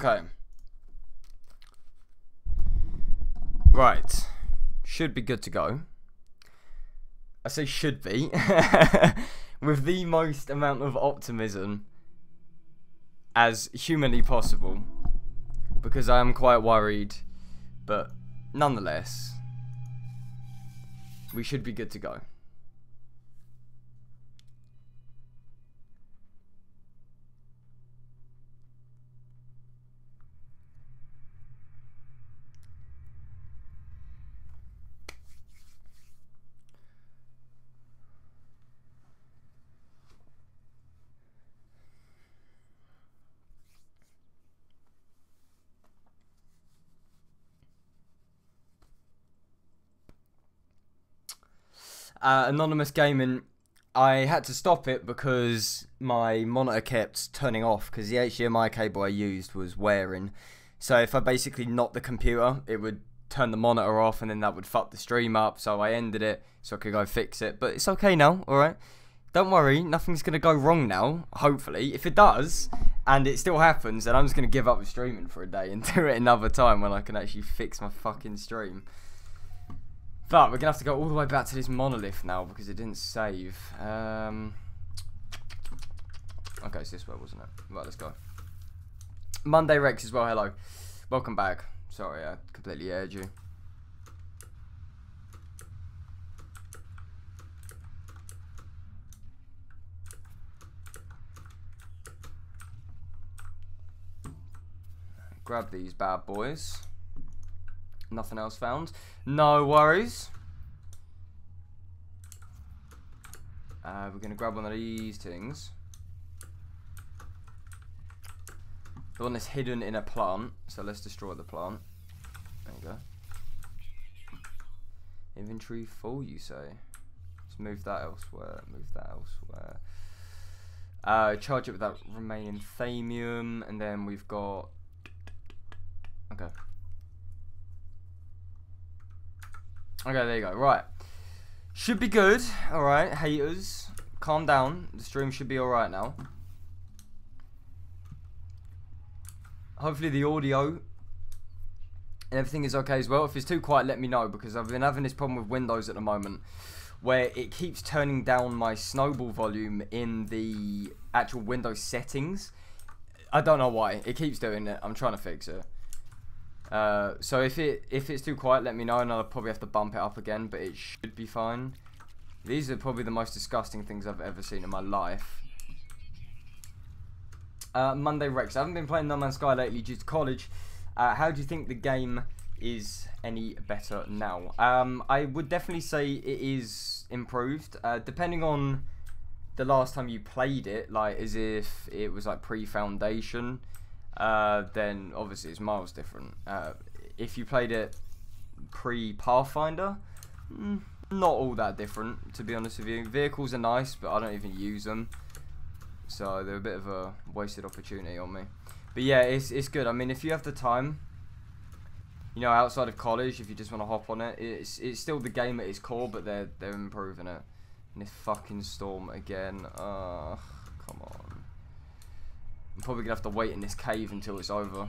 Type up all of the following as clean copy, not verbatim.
Okay. Right. Should be good to go. I say should be. With the most amount of optimism as humanly possible. Because I am quite worried. But nonetheless, we should be good to go. Anonymous Gaming, I had to stop it because my monitor kept turning off because the HDMI cable I used was wearing. So if I basically knocked the computer, it would turn the monitor off and then that would fuck the stream up. So I ended it so I could go fix it. But it's okay now, alright? Don't worry, nothing's going to go wrong now, hopefully. If it does, and it still happens, then I'm just going to give up with streaming for a day and do it another time when I can actually fix my fucking stream. But we're going to have to go all the way back to this monolith now because it didn't save. Okay, it's this way, wasn't it? Right, let's go. Monday Rex as well, hello. Welcome back. Sorry, I completely aired you. Grab these bad boys. Nothing else found. No worries. We're going to grab one of these things. The one that's hidden in a plant. So let's destroy the plant. There you go. Inventory full, you say? Let's move that elsewhere. Move that elsewhere. Charge it with that remaining thamium. And then we've got... Okay. Okay, there you go. Right. Should be good. Alright, haters. Calm down. The stream should be alright now. Hopefully the audio and everything is okay as well. If it's too quiet, let me know. Because I've been having this problem with Windows at the moment. Where it keeps turning down my snowball volume in the actual Windows settings. I don't know why. It keeps doing it. I'm trying to fix it. So if it's too quiet, let me know, and I'll probably have to bump it up again, but it should be fine. These are probably the most disgusting things I've ever seen in my life. Monday Rex, I haven't been playing No Man's Sky lately due to college. How do you think the game is any better now? I would definitely say it is improved, depending on the last time you played it, like as if it was like pre-Foundation. Then obviously it's miles different. If you played it pre-Pathfinder, not all that different, to be honest with you. Vehicles are nice, but I don't even use them, so they're a bit of a wasted opportunity on me. But yeah, it's good. I mean, if you have the time, you know, outside of college, if you just want to hop on it, it's still the game at its core, but they're improving it. And this fucking storm again. Come on. I'm probably going to have to wait in this cave until it's over.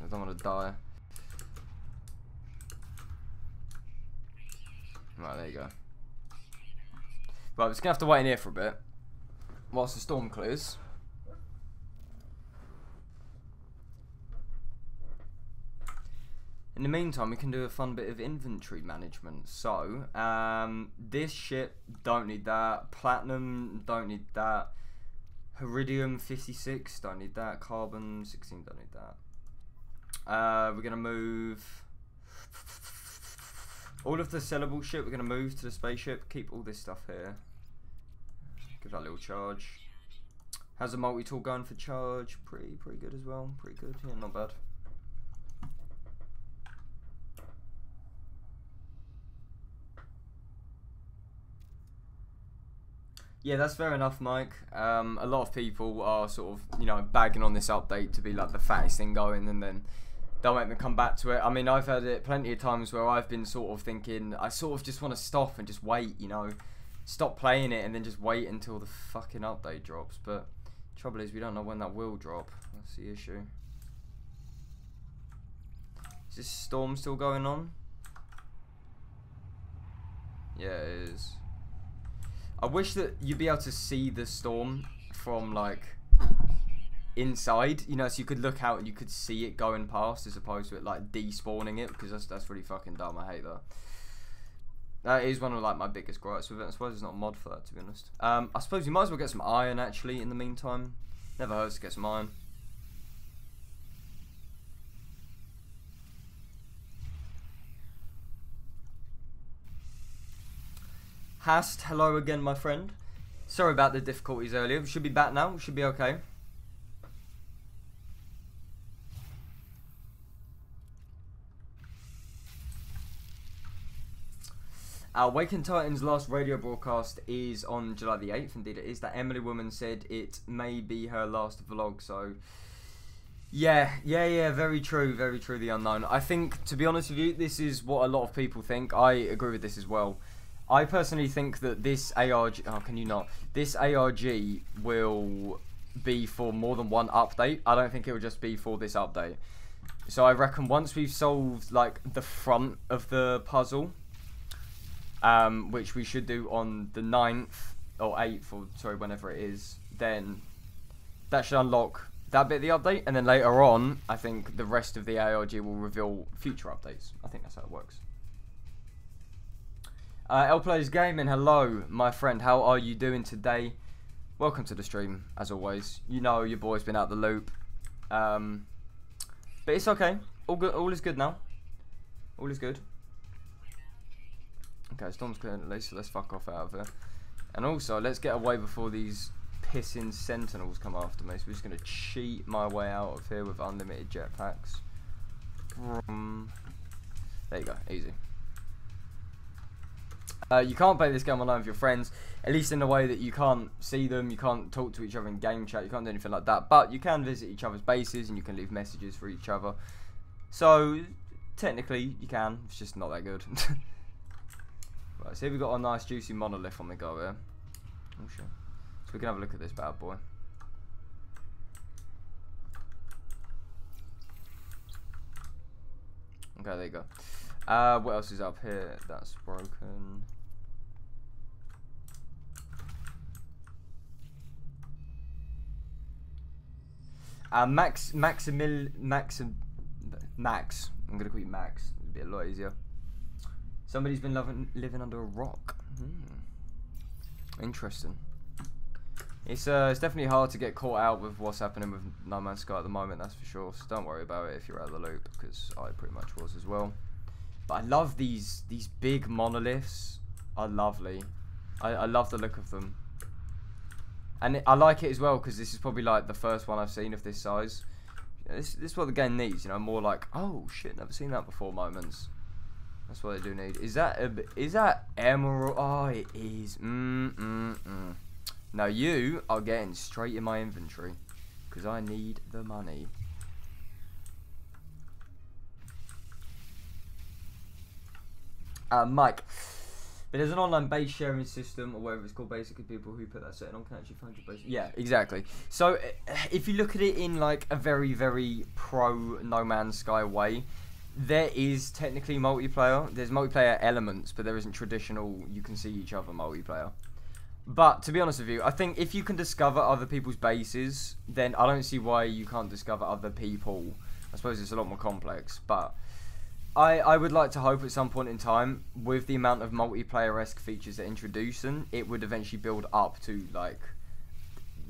I don't want to die. Right, there you go. Right, we're just going to have to wait in here for a bit. Whilst the storm clears. In the meantime, we can do a fun bit of inventory management. So, this ship, don't need that. Platinum, don't need that. Iridium 56, don't need that. Carbon 16, don't need that. We're going to move all of the sellable shit. We're going to move to the spaceship. Keep all this stuff here. Give that a little charge. How's the multi-tool going for charge? Pretty good as well. Pretty good. Yeah, not bad. Yeah, that's fair enough, Mike. A lot of people are sort of, you know, bagging on this update to be like the fattest thing going, and then they'll make me come back to it. I mean, I've had it plenty of times where I've been sort of thinking, I sort of just want to stop and just wait, you know, stop playing it and then just wait until the fucking update drops. But trouble is, we don't know when that will drop. That's the issue. Is this storm still going on? Yeah, it is. I wish that you'd be able to see the storm from like inside, you know, so you could look out and you could see it going past as opposed to it like despawning it, because that's really fucking dumb. I hate that. That is one of like my biggest gripes with it. I suppose there's not a mod for that, to be honest. I suppose you might as well get some iron actually in the meantime. Never hurts to get some iron. Hast, hello again, my friend. Sorry about the difficulties earlier. We should be back now. We should be okay. Awakened Titan's last radio broadcast is on July the 8th. Indeed it is. That Emily woman said it may be her last vlog, so... Yeah, very true, the unknown. I think, to be honest with you, this is what a lot of people think. I agree with this as well. I personally think that this ARG... Oh, can you not? This ARG will be for more than one update. I don't think it will just be for this update. So I reckon once we've solved, like, the front of the puzzle, which we should do on the 9th, or 8th, or sorry, whenever it is, then that should unlock that bit of the update. And then later on, I think the rest of the ARG will reveal future updates. I think that's how it works. LPlayers Gaming, hello, my friend. How are you doing today? Welcome to the stream, as always. You know your boy's been out the loop. But it's okay. All good. All is good now. All is good. Okay, storm's clear at least, so let's fuck off out of here. And also, let's get away before these pissing sentinels come after me. So we're just going to cheat my way out of here with unlimited jetpacks. There you go, easy. You can't play this game online with your friends, at least in the way that you can't see them, you can't talk to each other in game chat, you can't do anything like that, but you can visit each other's bases and you can leave messages for each other. So, technically, you can, it's just not that good. Right, so here we've got a nice juicy monolith on the go here. Oh shit. So we can have a look at this bad boy. Okay, there you go. What else is up here? That's broken. Max. I'm gonna call you Max. It'd be a lot easier. Somebody's been living under a rock. Interesting. It's definitely hard to get caught out with what's happening with No Man's Sky at the moment, that's for sure. So don't worry about it if you're out of the loop, because I pretty much was as well. But I love these big monoliths. Are lovely. I love the look of them. And I like it as well because this is probably like the first one I've seen of this size. This is what the game needs, you know, more like, oh shit, never seen that before moments. That's what they do need. Is that emerald? Oh, it is. Now you are getting straight in my inventory because I need the money. Mike, but there's an online base sharing system, or whatever it's called. Basically, people who put that setting on can actually find your base. Yeah, exactly. So if you look at it in like a very, very pro No Man's Sky way, there is technically multiplayer. There's multiplayer elements, but there isn't traditional you can see each other multiplayer. But to be honest with you, I think if you can discover other people's bases, then I don't see why you can't discover other people. I suppose it's a lot more complex, but I would like to hope at some point in time, with the amount of multiplayer-esque features that introduce them, it would eventually build up to, like,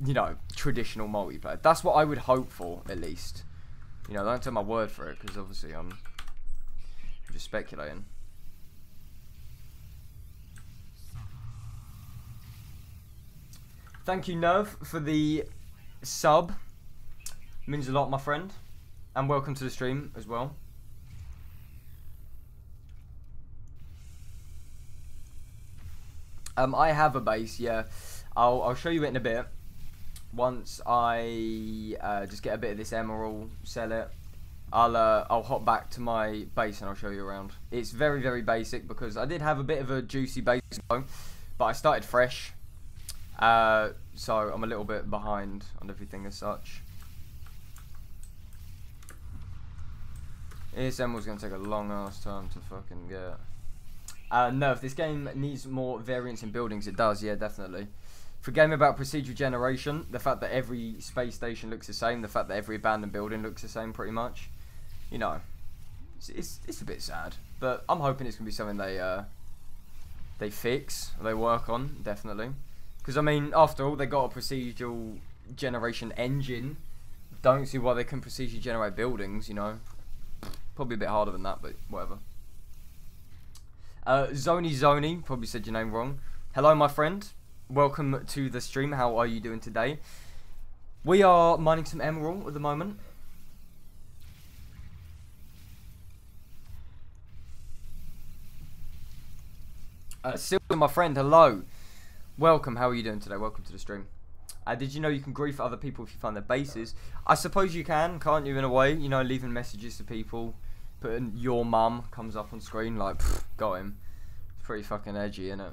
you know, traditional multiplayer. That's what I would hope for, at least. You know, don't take my word for it, because obviously I'm just speculating. Thank you, Nerv, for the sub. It means a lot, my friend. And welcome to the stream as well. I have a base, yeah. I'll show you it in a bit. Once I just get a bit of this emerald, sell it, I'll hop back to my base and I'll show you around. It's very, very basic because I did have a bit of a juicy base, but I started fresh. So I'm a little bit behind on everything as such. This Emerald's gonna take a long ass time to fucking get. No, if this game needs more variance in buildings, it does, yeah, definitely. For a game about procedural generation, the fact that every space station looks the same, the fact that every abandoned building looks the same pretty much, you know, it's a bit sad. But I'm hoping it's going to be something they fix, they work on, definitely. Because, I mean, after all, they got a procedural generation engine. Don't see why they can procedurally generate buildings, you know. Probably a bit harder than that, but whatever. Zony, probably said your name wrong. Hello, my friend. Welcome to the stream. How are you doing today? We are mining some emerald at the moment. Silver, my friend, hello. Welcome. How are you doing today? Welcome to the stream. Did you know you can grief other people if you find their bases? I suppose you can, can't you, in a way? You know, leaving messages to people. Putting your mum comes up on screen, like, pff, got him. It's pretty fucking edgy, isn't it?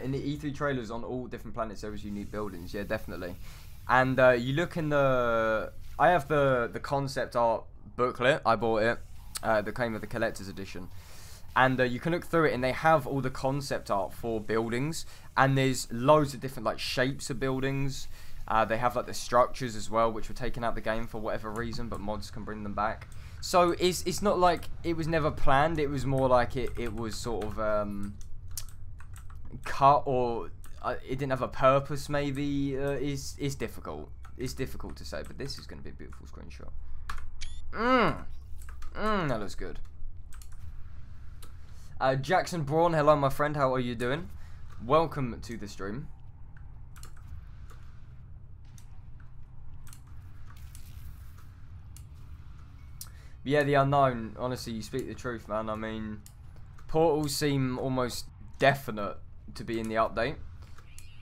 In the E3 trailers on all different planet servers you need buildings, yeah, definitely. And you look in the... I have the concept art booklet, I bought it. That came with the collector's edition. And you can look through it and they have all the concept art for buildings. And there's loads of different like shapes of buildings. They have like the structures as well, which were taken out of the game for whatever reason, but mods can bring them back. So it's not like it was never planned, it was more like it was sort of... cut, or it didn't have a purpose, maybe. It's difficult. It's difficult to say, but this is going to be a beautiful screenshot. That looks good. Jackson Braun, hello my friend, how are you doing? Welcome to the stream. Yeah, the unknown, honestly, you speak the truth, man. I mean, portals seem almost definite to be in the update,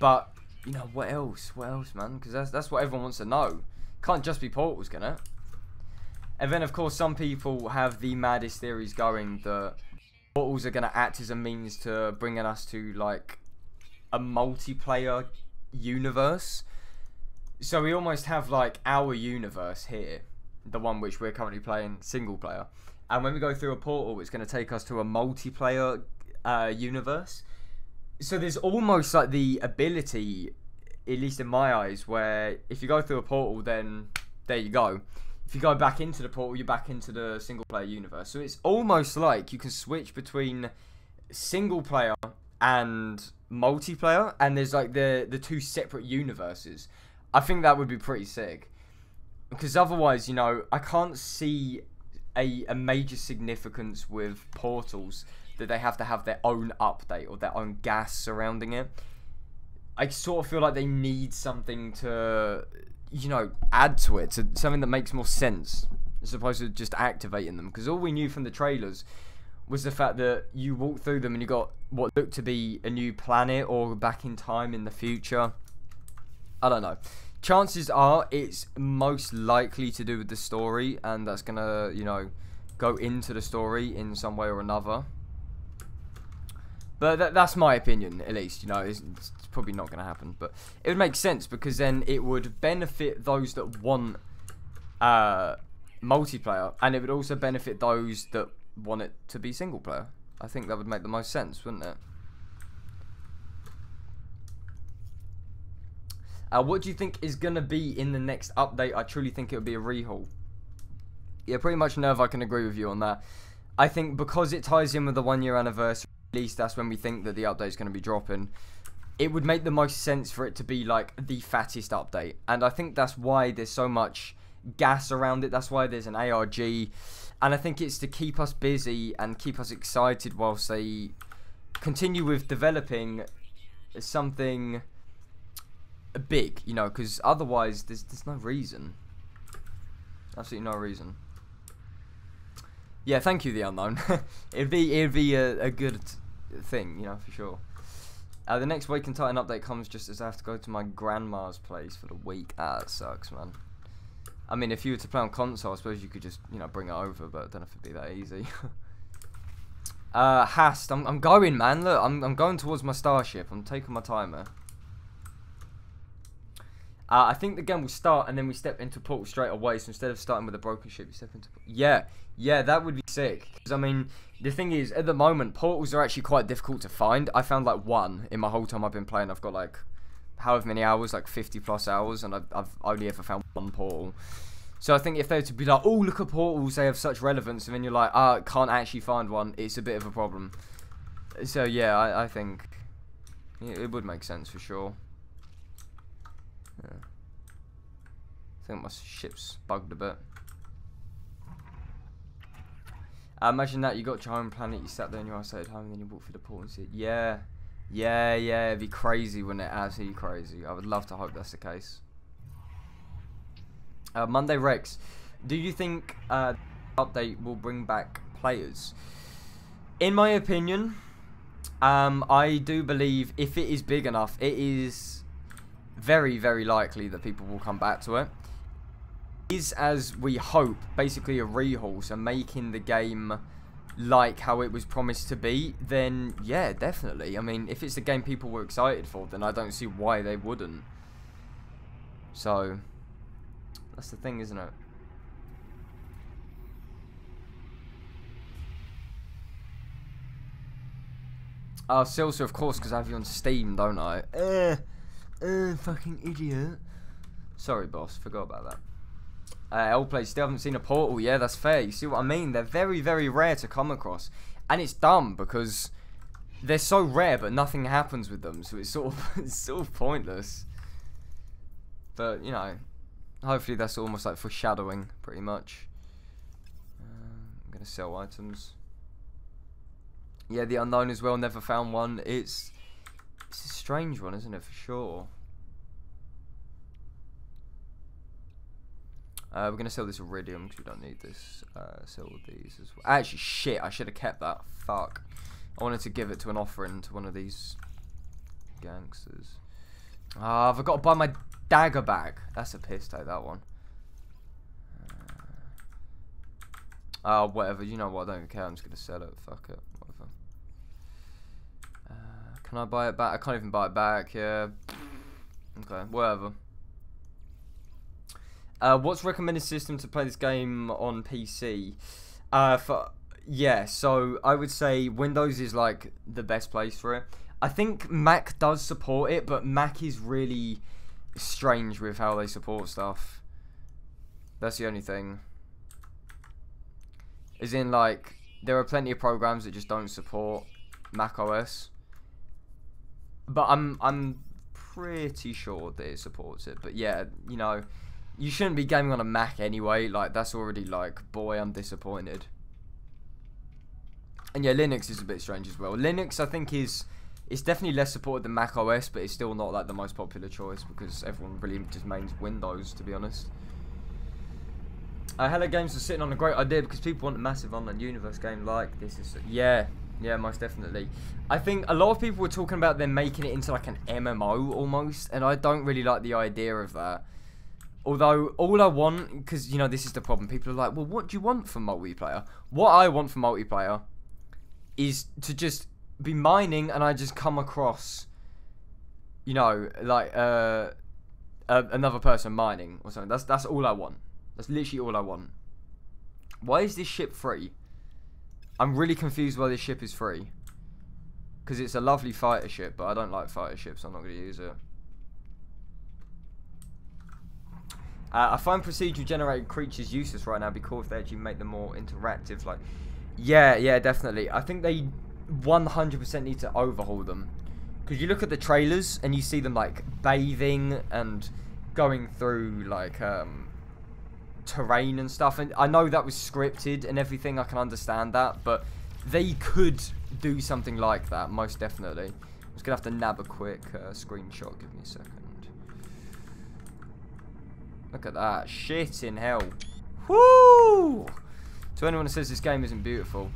but you know, what else man, because that's what everyone wants to know. Can't just be portals, can it? And then of course some people have the maddest theories going that portals are going to act as a means to bringing us to like a multiplayer universe. So we almost have like our universe here, the one which we're currently playing single player, and when we go through a portal it's going to take us to a multiplayer universe. So there's almost like the ability, at least in my eyes, where if you go through a portal, then there you go. If you go back into the portal, you're back into the single player universe. So it's almost like you can switch between single player and multiplayer, and there's like the two separate universes. I think that would be pretty sick. Because otherwise, you know, I can't see a major significance with portals that they have to have their own update or their own gas surrounding it. I sort of feel like they need something to, you know, add to it, to something that makes more sense as opposed to just activating them. Because all we knew from the trailers was the fact that you walked through them and you got what looked to be a new planet or back in time in the future. I don't know. Chances are it's most likely to do with the story, and that's gonna, you know, go into the story in some way or another. But that's my opinion, at least. You know, it's probably not going to happen. But it would make sense, because then it would benefit those that want multiplayer. And it would also benefit those that want it to be single player. I think that would make the most sense, wouldn't it? What do you think is going to be in the next update? I truly think it would be a rehaul. Yeah, pretty much, Nerve, I can agree with you on that. I think because it ties in with the 1 year anniversary, at least that's when we think that the update is going to be dropping, it would make the most sense for it to be like the fattest update. And I think that's why there's so much gas around it. That's why there's an ARG. And I think it's to keep us busy and keep us excited whilst they continue with developing something big, you know, because otherwise there's no reason. Absolutely no reason. Yeah, thank you, the unknown. it'd be a good thing, you know, for sure. The next Wake and Titan update comes just as I have to go to my grandma's place for the week. That sucks, man. I mean, if you were to play on console, I suppose you could just, you know, bring it over, but I don't know if it'd be that easy. Hast, I'm going, man. Look, I'm going towards my starship. I'm taking my time here. I think the game will start and then we step into portal straight away. So instead of starting with a broken ship, we step into... Yeah, that would be sick. Because, I mean, the thing is, at the moment, portals are actually quite difficult to find. I found, like, one in my whole time I've been playing. I've got, like, however many hours, like 50 plus hours, and I've only ever found one portal. So I think if they were to be like, oh, look at portals, they have such relevance, and then you're like, I can't actually find one, it's a bit of a problem. So, yeah, I think it would make sense for sure. Yeah. I think my ship's bugged a bit. Imagine that you got your home planet, you sat there in your isolated home, and then you walk through the portal and see it. Yeah, it'd be crazy, wouldn't it? Absolutely crazy. I would love to hope that's the case. Monday Rex, do you think the update will bring back players? In my opinion, I do believe if it is big enough, it is very, very likely that people will come back to it. Is, as we hope, basically a rehaul, so making the game like how it was promised to be, then yeah, definitely. I mean, if it's the game people were excited for, then I don't see why they wouldn't. So, that's the thing, isn't it? Silsa, of course, because I have you on Steam, don't I? Fucking idiot. Sorry, boss. Forgot about that. L-Play, still haven't seen a portal. Yeah, that's fair. You see what I mean? They're very, very rare to come across. And it's dumb because they're so rare, but nothing happens with them. So it's sort of pointless. But, you know, hopefully that's almost like foreshadowing, pretty much. I'm going to sell items. Yeah, the unknown as well. Never found one. It's a strange one, isn't it? For sure. We're going to sell this iridium because we don't need this. Sell these as well. Actually, shit. I should have kept that. Fuck. I wanted to give it to an offering to one of these gangsters. I've got to buy my dagger back. That's a piss take, that one. Whatever. You know what? I don't care. I'm just going to sell it. Fuck it. Whatever. Can I buy it back? I can't even buy it back. Yeah. Okay. Whatever. What's recommended system to play this game on PC? Yeah, so I would say Windows is like the best place for it. I think Mac does support it, but Mac is really strange with how they support stuff. That's the only thing. As in, like, there are plenty of programs that just don't support Mac OS. But I'm pretty sure that it supports it. But yeah, you know, you shouldn't be gaming on a Mac anyway. Like, that's already like, boy, I'm disappointed. And yeah, Linux is a bit strange as well. Linux, I think, it's definitely less supported than Mac OS, but it's still not like the most popular choice because everyone really just mains Windows, to be honest. Hello Games are sitting on a great idea because people want a massive online universe game like this. Yeah, most definitely. I think a lot of people were talking about them making it into like an MMO almost, and I don't really like the idea of that. Although, all I want, because, you know, this is the problem, people are like, well, what do you want from multiplayer? What I want from multiplayer is to just be mining and I just come across, you know, like, another person mining or something. That's all I want. That's literally all I want. Why is this ship free? I'm really confused why this ship is free. Because it's a lovely fighter ship, but I don't like fighter ships, so I'm not going to use it. I find procedural generated creatures useless right now. It'd be cool if they actually make them more interactive. Like, yeah, definitely. I think they 100% need to overhaul them. Because you look at the trailers and you see them like bathing and going through like terrain and stuff. And I know that was scripted and everything. I can understand that, but they could do something like that, most definitely. I'm just gonna have to nab a quick screenshot. Give me a second. Look at that. Shit in hell. Woo! To anyone who says this game isn't beautiful.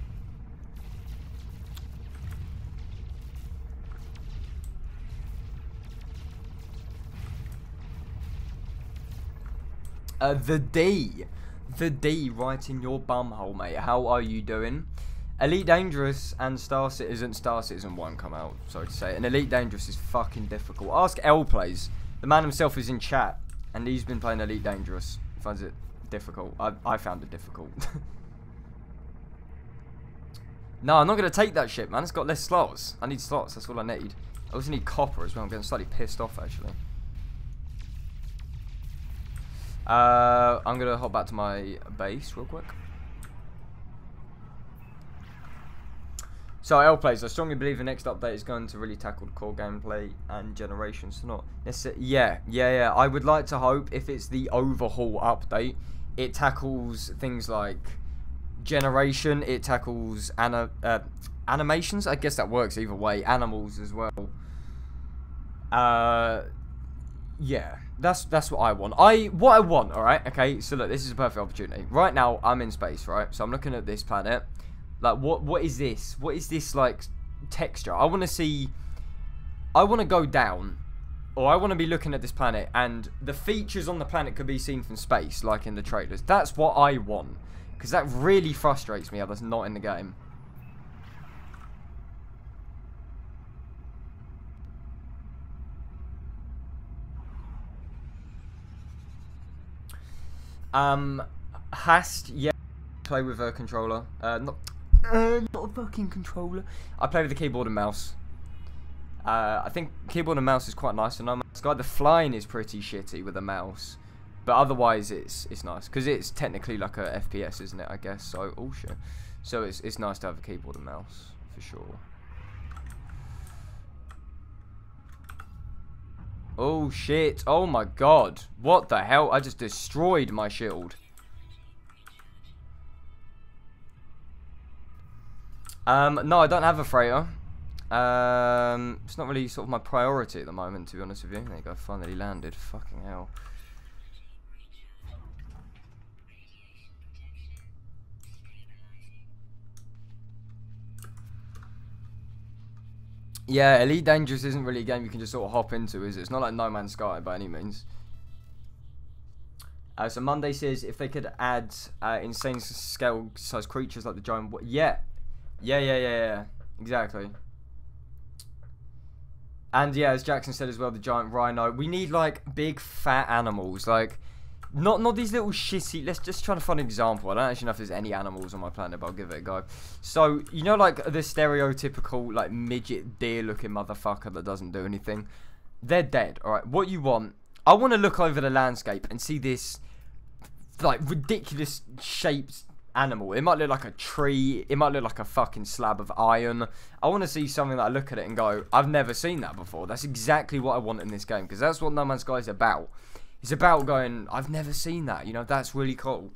The D right in your bumhole, mate. How are you doing? Elite Dangerous and Star Citizen 1 come out, sorry to say. And Elite Dangerous is fucking difficult. Ask L-Plays. The man himself is in chat, and he's been playing Elite Dangerous. He finds it difficult. I found it difficult. No, I'm not going to take that shit, man. It's got less slots. I need slots. That's all I need. I also need copper as well. I'm getting slightly pissed off, actually. I'm going to hop back to my base real quick. So, L-Plays, I strongly believe the next update is going to really tackle the core gameplay and generations. Not necessarily. Yeah. I would like to hope if it's the overhaul update, it tackles things like generation, it tackles animations. I guess that works either way. Animals as well. Yeah, that's what I want. What I want, alright? Okay, so look, this is a perfect opportunity. Right now, I'm in space, right? So I'm looking at this planet. Like, what is this? What is this, like, texture? I want to see... I want to go down, or I want to be looking at this planet, and the features on the planet could be seen from space, like in the trailers. That's what I want. Because that really frustrates me how that's not in the game. Hast, yeah, play with a controller. Not a fucking controller. I play with the keyboard and mouse. I think keyboard and mouse is quite nice for No Man's Sky. The flying is pretty shitty with a mouse, but otherwise it's nice because it's technically like a FPS, isn't it? I guess so. Oh shit. So it's nice to have a keyboard and mouse for sure. Oh shit. Oh my god. What the hell? I just destroyed my shield. No, I don't have a freighter. It's not really sort of my priority at the moment, to be honest with you. There you go, finally landed. Fucking hell. Yeah, Elite Dangerous isn't really a game you can just sort of hop into, is it? It's not like No Man's Sky by any means. So Monday says if they could add insane scale size creatures like the giant... Yeah, exactly. And yeah, as Jackson said as well, the giant rhino. We need like big fat animals, like not these little shitty. Let's just try to find an example. I don't actually know if there's any animals on my planet, but I'll give it a go. So you know, like the stereotypical like midget deer looking motherfucker that doesn't do anything. They're dead. All right. What you want? I want to look over the landscape and see this like ridiculous shaped animal. It might look like a tree. It might look like a fucking slab of iron. I want to see something that I look at it and go, I've never seen that before. That's exactly what I want in this game, because that's what No Man's Sky is about. It's about going, I've never seen that. You know, that's really cool.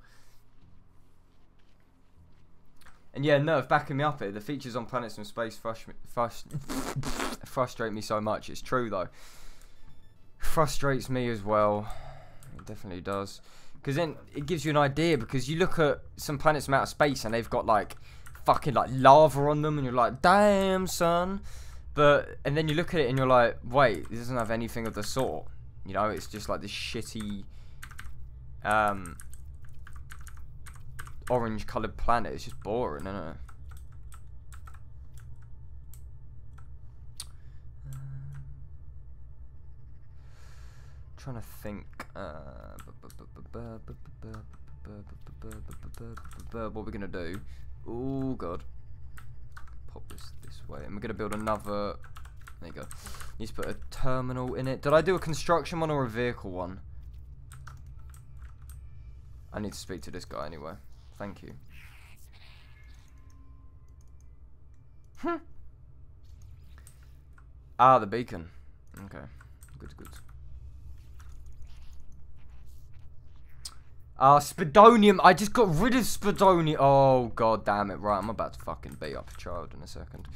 And yeah, Nerf backing me up here. The features on planets from space frustrate me so much. It's true though. Frustrates me as well. It definitely does. Because then it gives you an idea, because you look at some planets from outer space and they've got like fucking like lava on them and you're like, damn son. And then you look at it and you're like, wait, this doesn't have anything of the sort. You know, it's just like this shitty orange coloured planet. It's just boring, isn't it? Trying to think what we're gonna do. Oh god, pop this way, and we're gonna build another. There you go. Need to put a terminal in it. Did I do a construction one or a vehicle one? I need to speak to this guy anyway. Thank you. Ah, the beacon. Okay, good. Spidonium. I just got rid of Spidonium. Oh, god damn it. Right, I'm about to fucking beat up a child in a second.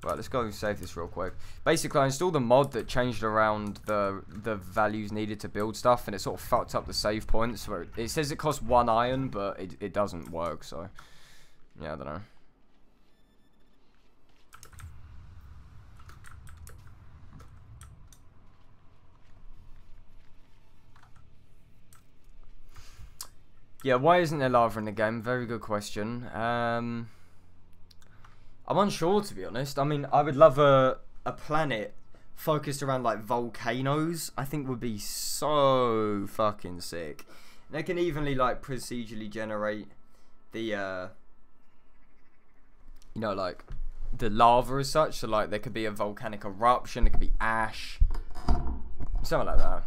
Right, let's go and save this real quick. Basically, I installed a mod that changed around the values needed to build stuff, and it sort of fucked up the save points. Where it says it costs 1 iron, but it doesn't work, so... Yeah, I don't know. Yeah, why isn't there lava in the game? Very good question. I'm unsure, to be honest. I mean, I would love a planet focused around like volcanoes, I think would be so fucking sick. They can evenly like procedurally generate the you know, like the lava as such. So like there could be a volcanic eruption, it could be ash, something like that.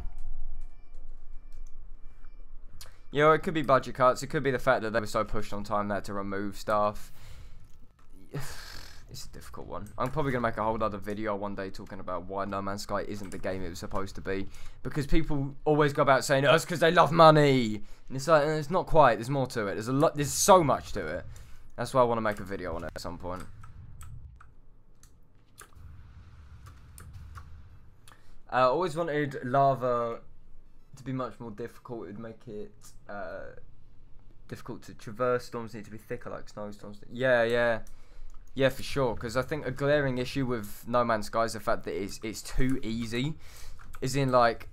You know, it could be budget cuts, it could be the fact that they were so pushed on time they had to remove stuff. It's a difficult one. I'm probably going to make a whole other video one day talking about why No Man's Sky isn't the game it was supposed to be. Because people always go about saying, oh, it's because they love money. And it's like, it's not quite. There's more to it. There's so much to it. That's why I want to make a video on it at some point. I always wanted lava to be much more difficult. It would make it difficult to traverse. Storms need to be thicker like snowstorms. Yeah, for sure. Because I think a glaring issue with No Man's Sky is the fact that it's too easy. As in, like,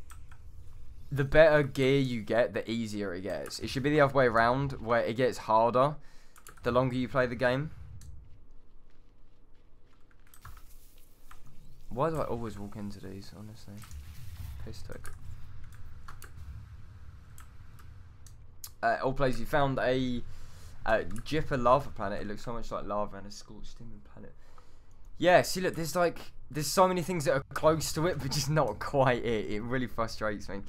the better gear you get, the easier it gets. It should be the other way around, where it gets harder the longer you play the game. Why do I always walk into these, honestly? Piss take. All places, you found a Jipper lava planet. It looks so much like lava and a scorched steaming planet. Yeah, see, look, there's so many things that are close to it, but just not quite it. It really frustrates me.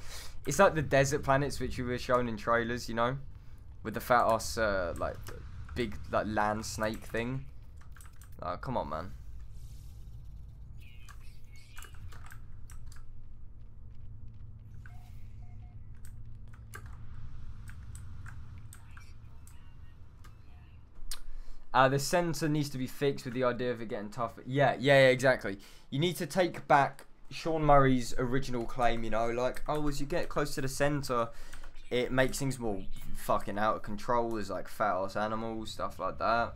It's like the desert planets which we were shown in trailers, you know, with the fat ass like big like land snake thing. Oh, come on, man. The center needs to be fixed with the idea of it getting tougher. Yeah, exactly. You need to take back Sean Murray's original claim, you know, like, oh, as you get close to the center, it makes things more fucking out of control. There's like fat-ass animals, stuff like that.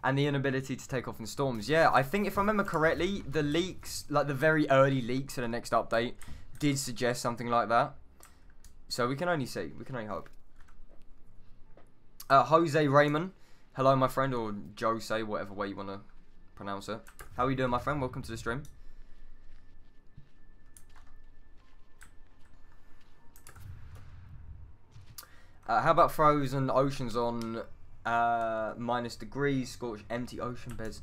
And the inability to take off in storms. Yeah, I think if I remember correctly, the leaks, like the very early leaks for the next update, did suggest something like that. So we can only see. We can only hope. Jose Raymond, hello my friend, or Jose, whatever way you want to pronounce it. How are you doing, my friend? Welcome to the stream. How about frozen oceans on -degrees, scorched empty ocean beds?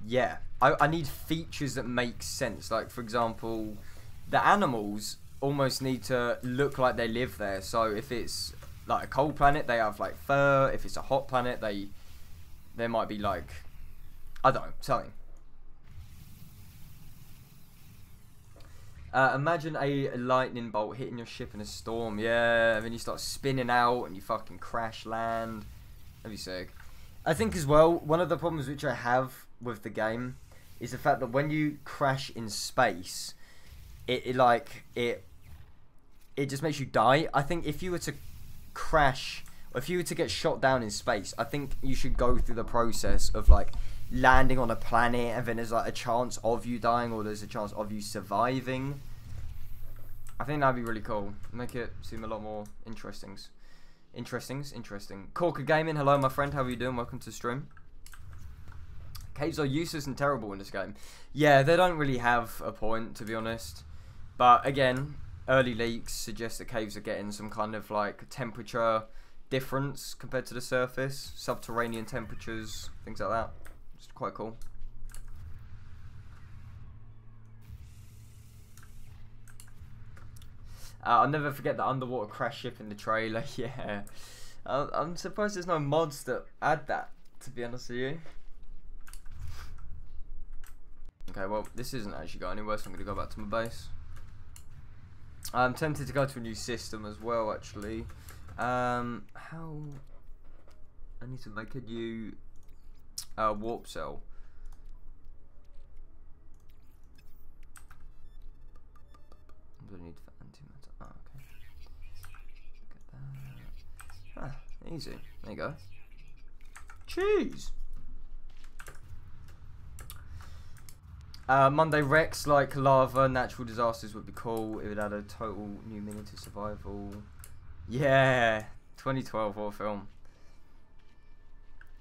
Yeah, I need features that make sense. Like, for example, the animals almost need to look like they live there. So if it's like a cold planet, they have like fur. If it's a hot planet, there might be like, I don't know, something. Imagine a lightning bolt hitting your ship in a storm. Yeah, and then you start spinning out and you fucking crash land. That'd be sick. I think as well, one of the problems which I have with the game is the fact that when you crash in space, it just makes you die. I think if you were to crash, or if you were to get shot down in space, I think you should go through the process of like landing on a planet, and then there's like a chance of you dying, or there's a chance of you surviving. I think that'd be really cool. Make it seem a lot more interesting. Corker Gaming, hello my friend, how are you doing? Welcome to the stream. Caves are useless and terrible in this game. Yeah, they don't really have a point, to be honest. But again, early leaks suggest that caves are getting some kind of like temperature difference compared to the surface, subterranean temperatures, things like that. It's quite cool. I'll never forget the underwater crash ship in the trailer. Yeah, I'm surprised there's no mods that add that, to be honest with you. Okay, well, this isn't actually going anywhere, so I'm going to go back to my base. I'm tempted to go to a new system as well, actually. How... I need to make a new warp cell. I don't need for antimatter. Oh, okay. Look at that. Ah, easy. There you go. Cheese! Monday Rex, like lava, natural disasters would be cool. It would add a total new meaning to survival. Yeah, 2012 horror film.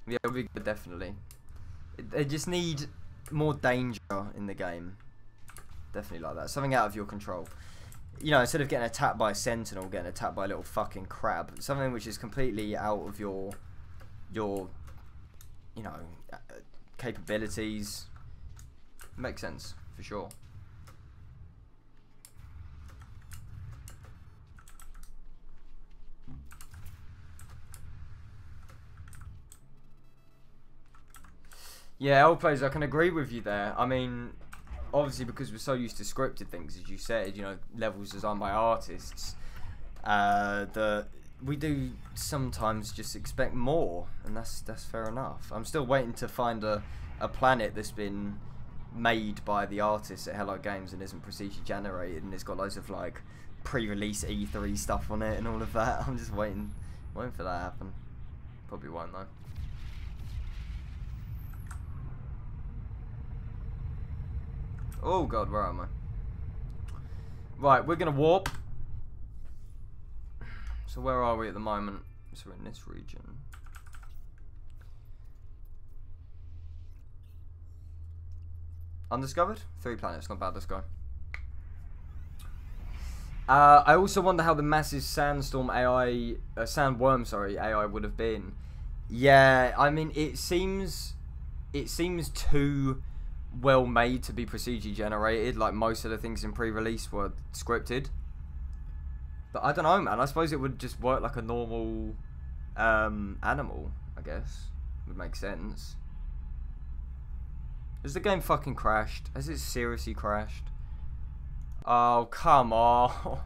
Yeah, it would be good, definitely. They just need more danger in the game. Definitely like that. Something out of your control. You know, instead of getting attacked by a sentinel, getting attacked by a little fucking crab. Something which is completely out of your you know, capabilities. Makes sense, for sure. Yeah, L players, I can agree with you there. I mean, obviously because we're so used to scripted things, as you said, you know, levels designed by artists, we do sometimes just expect more, and that's fair enough. I'm still waiting to find a planet that's been made by the artists at Hello Games and isn't procedure generated, and it's got loads of like pre-release E3 stuff on it and all of that. I'm just waiting for that to happen. Probably won't though. Oh god, where am I? Right, we're gonna warp. So where are we at the moment? So we're in this region. Undiscovered? 3 planets, not bad, let's go. I also wonder how the massive sandstorm AI, sandworm, sorry, AI would have been. Yeah, I mean, it seems too well made to be procedurally generated. Like most of the things in pre-release were scripted. But I don't know, man. I suppose it would just work like a normal animal, I guess. Would make sense. Has the game fucking crashed? Has it seriously crashed? Oh, come on.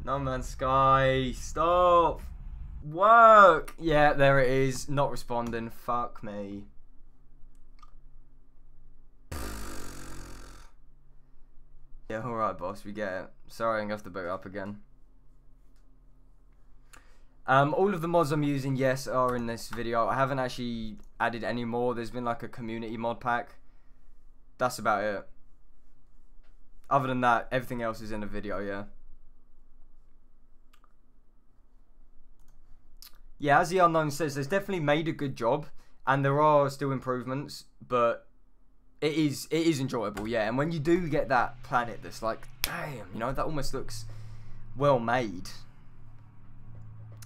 No Man's Sky. Stop. Work. Yeah, there it is. Not responding. Fuck me. Yeah, alright boss, we get it. Sorry, I'm gonna have to boot up again. All of the mods I'm using, yes, are in this video. I haven't actually added any more. There's been like a community mod pack. That's about it. Other than that, everything else is in the video, yeah. Yeah, as the Unknown says, there's definitely made a good job. And there are still improvements, but it is enjoyable, yeah. And when you do get that planet that's like, damn, you know, that almost looks well made.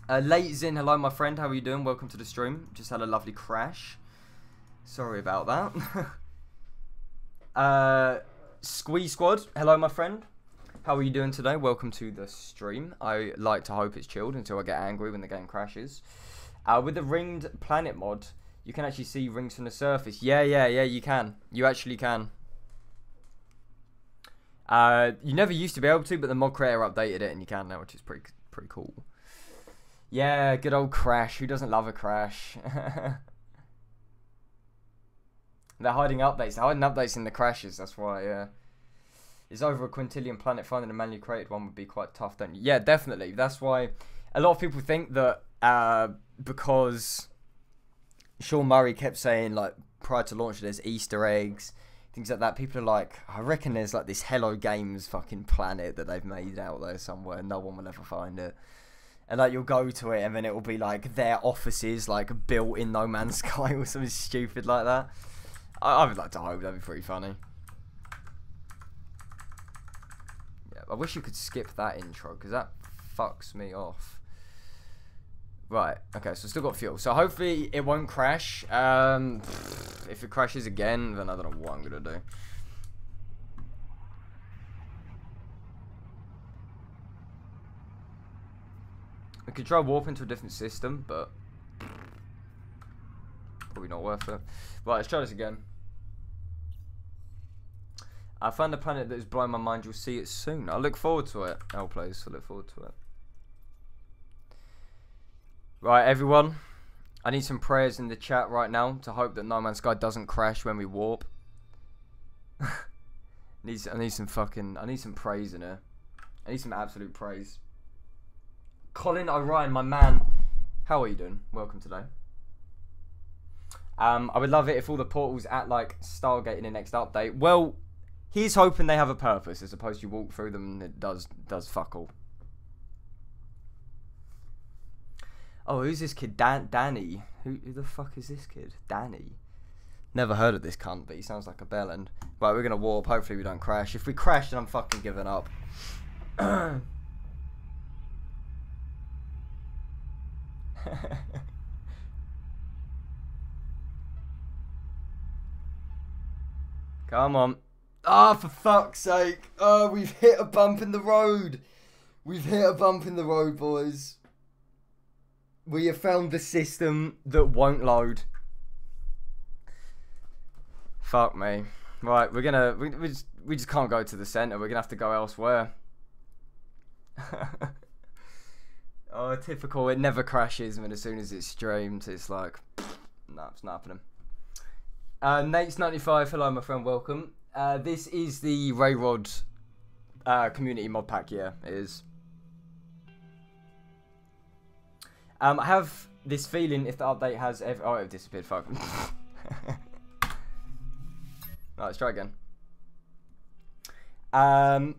Late Zin, hello my friend, how are you doing? Welcome to the stream. Just had a lovely crash. Sorry about that. Squee Squad, hello my friend. How are you doing today? Welcome to the stream. I like to hope it's chilled until I get angry when the game crashes. With the Ringed Planet mod, you can actually see rings from the surface. Yeah, you can. You actually can. You never used to be able to, but the mod creator updated it and you can now, which is pretty cool. Yeah, good old crash. Who doesn't love a crash? They're hiding updates. They're hiding updates in the crashes, that's why, yeah. Is over a quintillion planet, finding a manually created one would be quite tough, don't you? Yeah, definitely. That's why a lot of people think that because Sean Murray kept saying, like, prior to launch, there's Easter eggs, things like that. People are like, I reckon there's, like, this Hello Games fucking planet that they've made out there somewhere. No one will ever find it. And, like, you'll go to it, and then it will be, like, their offices, like, built in No Man's Sky or something stupid like that. I would like to hope. That'd be pretty funny. Yeah, I wish you could skip that intro, because that fucks me off. Right, okay, so still got fuel. So hopefully it won't crash. If it crashes again, then I don't know what I'm going to do. We could try warping to a different system, but probably not worth it. Right, let's try this again. I found a planet that is blowing my mind. You'll see it soon. I look forward to it. L plays, I look forward to it. Right, everyone. I need some prayers in the chat right now to hope that No Man's Sky doesn't crash when we warp. I need some praise in here. I need some absolute praise. Colin O'Ryan, my man. How are you doing? Welcome today. I would love it if all the portals at like Stargate in the next update. Well, he's hoping they have a purpose as opposed to you walk through them and it does fuck all. Oh, who's this kid? Danny. Who the fuck is this kid? Danny. Never heard of this cunt, but he sounds like a bellend. Right, we're gonna warp. Hopefully we don't crash. If we crash, then I'm fucking giving up. Come on. Ah, for fuck's sake. Oh, we've hit a bump in the road. We've hit a bump in the road, boys. We have found the system that won't load. Fuck me. Right, we're gonna... We just can't go to the centre. We're gonna have to go elsewhere. Oh, typical. It never crashes, and as soon as it's streamed, it's like... Nah, it's not happening. Nate's95, hello my friend, welcome. This is the Rayrod community mod pack, yeah, it is. I have this feeling if the update has oh, it disappeared, fuck. Right, let's try again. I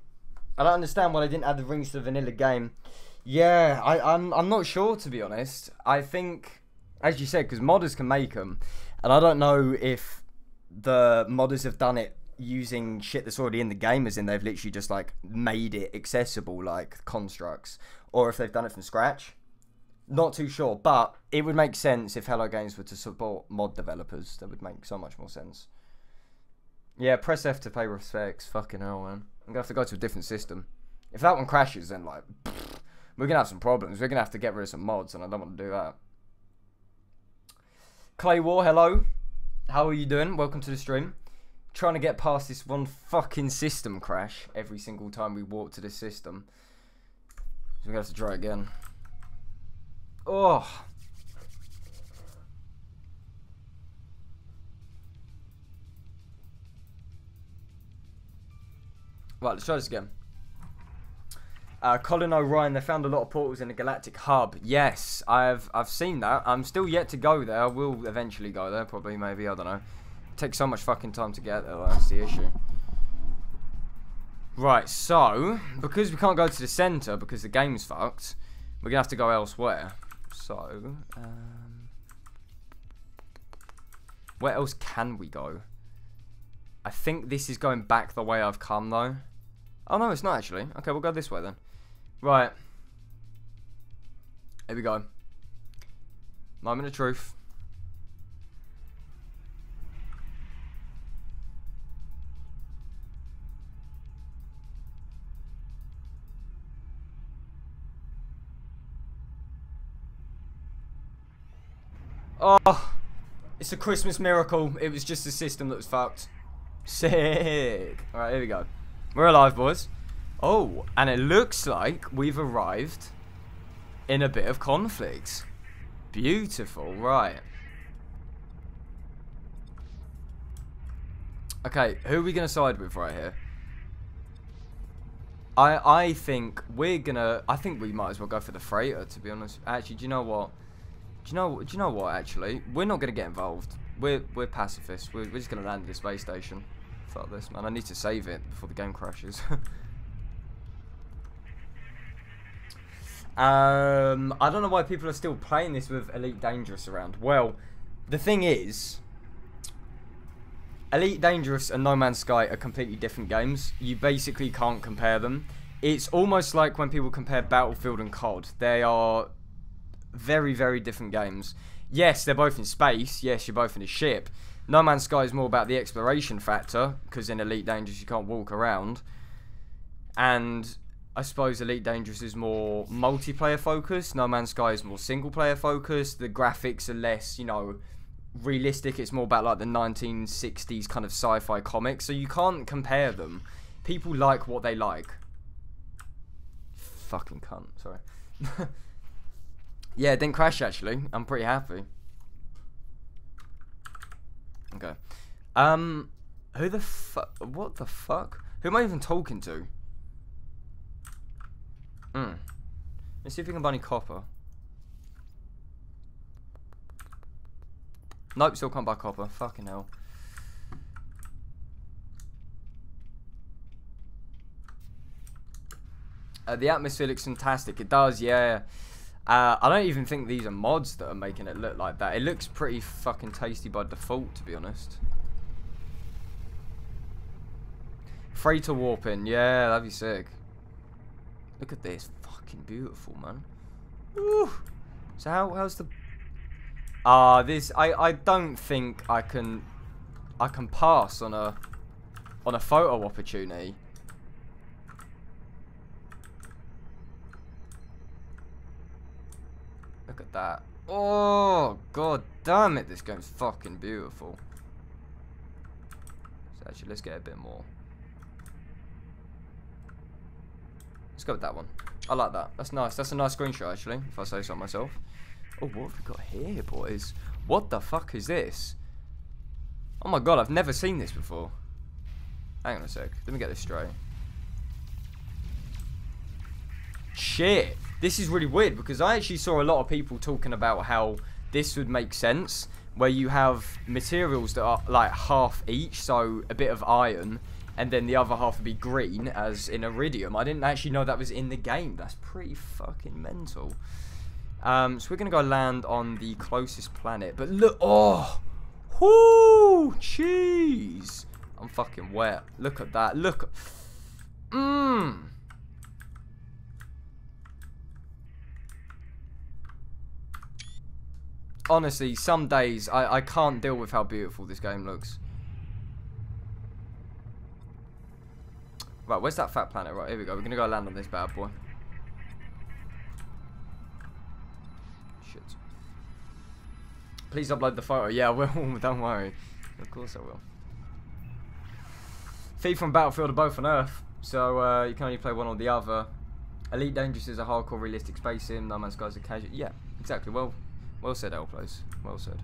don't understand why they didn't add the rings to the vanilla game. Yeah, I'm not sure, to be honest. I think, as you said, because modders can make them, and I don't know if the modders have done it using shit that's already in the game, as in they've literally just like made it accessible, like constructs, or if they've done it from scratch. Not too sure, but it would make sense if Hello Games were to support mod developers. That would make so much more sense. Yeah, press F to pay respects. Fucking hell, man. I'm gonna have to go to a different system. If that one crashes, then like, we're gonna have some problems. We're gonna have to get rid of some mods, and I don't want to do that. Clay War, hello. How are you doing? Welcome to the stream. Trying to get past this one fucking system crash every single time we walk to this system. So we're gonna have to try again. Oh. Right, let's try this again. Colin O'Ryan, they found a lot of portals in the Galactic Hub. Yes, I've seen that. I'm still yet to go there. I will eventually go there, probably, maybe, I don't know. It takes so much fucking time to get there, that's the issue. Right, so, because we can't go to the centre, because the game's fucked, we're going to have to go elsewhere. So, where else can we go? I think this is going back the way I've come, though. Oh, no, it's not, actually. Okay, we'll go this way, then. Right. Here we go. Moment of truth. Oh, it's a Christmas miracle. It was just the system that was fucked. Sick. Alright, here we go. We're alive, boys. Oh, and it looks like we've arrived in a bit of conflict. Beautiful, right. Okay, who are we going to side with right here? I think we're going to... I think we might as well go for the freighter, to be honest. Actually, do you know what? Do you know what, actually? We're not going to get involved. We're pacifists. We're just going to land at the space station. Fuck this, man. I need to save it before the game crashes. I don't know why people are still playing this with Elite Dangerous around. Well, the thing is, Elite Dangerous and No Man's Sky are completely different games. You basically can't compare them. It's almost like when people compare Battlefield and COD. They are very, very different games. Yes, they're both in space. Yes, you're both in a ship. No Man's Sky is more about the exploration factor, because in Elite Dangerous you can't walk around. And I suppose Elite Dangerous is more multiplayer focused. No Man's Sky is more single player focused. The graphics are less, you know, realistic. It's more about like the 1960s kind of sci-fi comics. So you can't compare them. People like what they like. Fucking cunt, sorry. Yeah, it didn't crash actually. I'm pretty happy. Okay. Who the fuck? What the fuck? Who am I even talking to? Let's see if we can buy any copper. Nope, still can't buy copper. Fucking hell. The atmosphere looks fantastic. It does, yeah. I don't even think these are mods that are making it look like that. It looks pretty fucking tasty by default, to be honest. Freighter warping, yeah, that'd be sick. Look at this, fucking beautiful, man. Woo. So how's the? This I don't think I can pass on a photo opportunity. Look at that. Oh, god damn it, this game's fucking beautiful. So actually, let's get a bit more. Let's go with that one. I like that. That's nice. That's a nice screenshot, actually, if I say so myself. Oh, what have we got here, boys? What the fuck is this? Oh my god, I've never seen this before. Hang on a sec. Let me get this straight. Shit. This is really weird because I actually saw a lot of people talking about how this would make sense, where you have materials that are like half each, so a bit of iron, and then the other half would be green, as in iridium. I didn't actually know that was in the game. That's pretty fucking mental. So we're going to go land on the closest planet. But look, oh, whoo, jeez. I'm fucking wet. Look at that. Look. Honestly, some days I can't deal with how beautiful this game looks. Right, where's that fat planet? Right, here we go. We're going to go land on this bad boy. Shit. Please upload the photo. Yeah, I will. Don't worry. Of course I will. FIFA and Battlefield are both on Earth, so you can only play one or the other. Elite Dangerous is a hardcore realistic space sim. No Man's Sky is a casual. Yeah, exactly. Well said, Elplays. Well said.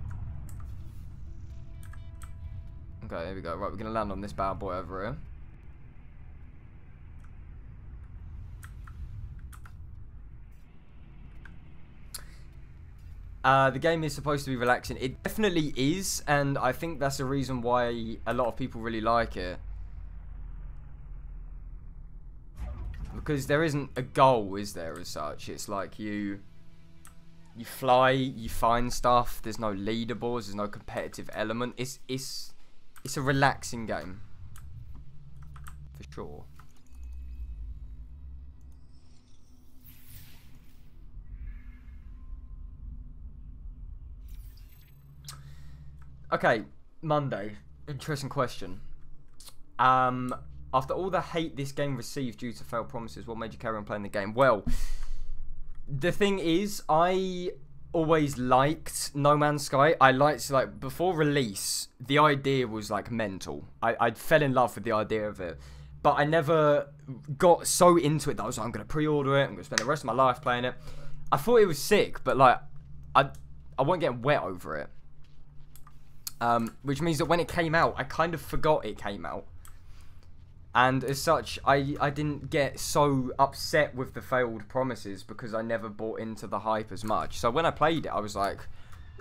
Okay, here we go. Right, we're going to land on this bad boy over here. The game is supposed to be relaxing. It definitely is, and I think that's the reason why a lot of people really like it. Because there isn't a goal, is there, as such? It's like you fly, you find stuff. There's no leaderboards. There's no competitive element. It's a relaxing game, for sure. Okay, Monday. Interesting question. After all the hate this game received due to failed promises, what made you carry on playing the game? Well, the thing is, I always liked No Man's Sky. I liked, like, before release, the idea was, like, mental. I fell in love with the idea of it. But I never got so into it that I was like, I'm going to pre-order it. I'm going to spend the rest of my life playing it. I thought it was sick, but, like, I won't get wet over it. Which means that when it came out, I kind of forgot it came out. And as such, I didn't get so upset with the failed promises because I never bought into the hype as much. So when I played it, I was like,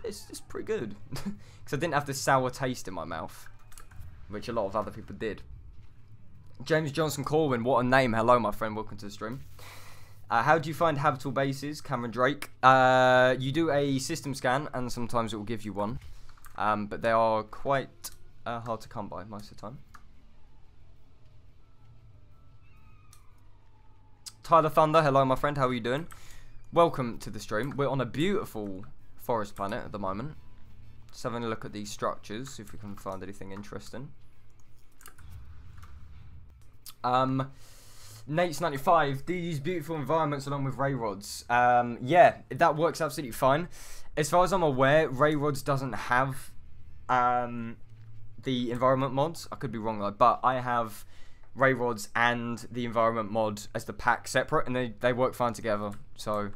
it's pretty good. Because I didn't have the sour taste in my mouth, which a lot of other people did. James Johnson Corwin, what a name. Hello, my friend. Welcome to the stream. How do you find habitable bases? Cameron Drake. You do a system scan, and sometimes it will give you one. But they are quite hard to come by most of the time. Tyler Thunder, hello my friend, how are you doing? Welcome to the stream. We're on a beautiful forest planet at the moment. Just having a look at these structures, see if we can find anything interesting. Nate's95, do you use beautiful environments along with ray rods? Yeah, that works absolutely fine. As far as I'm aware, ray rods doesn't have the environment mods. I could be wrong though, but I have ray rods and the environment mod as the pack separate, and they work fine together. So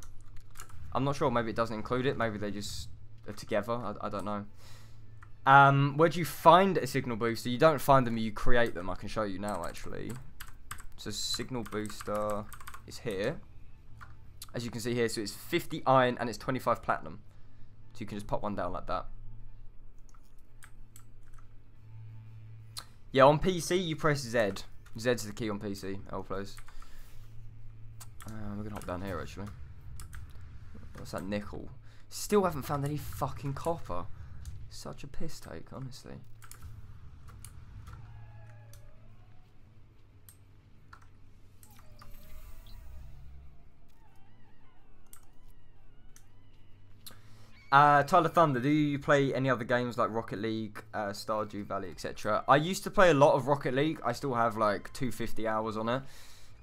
I'm not sure. Maybe it doesn't include it. Maybe they just are together. I don't know. Where do you find a signal booster? You don't find them. You create them. I can show you now actually. So signal booster is here, as you can see here. So it's 50 iron and it's 25 platinum. So you can just pop one down like that. Yeah, on PC you press Z. Z's the key on PC. Elflows. We're gonna hop down here actually. What's that, nickel? Still haven't found any fucking copper. Such a piss take, honestly. Tyler Thunder, do you play any other games like Rocket League, Stardew Valley, etc.? I used to play a lot of Rocket League. I still have like 250 hours on it.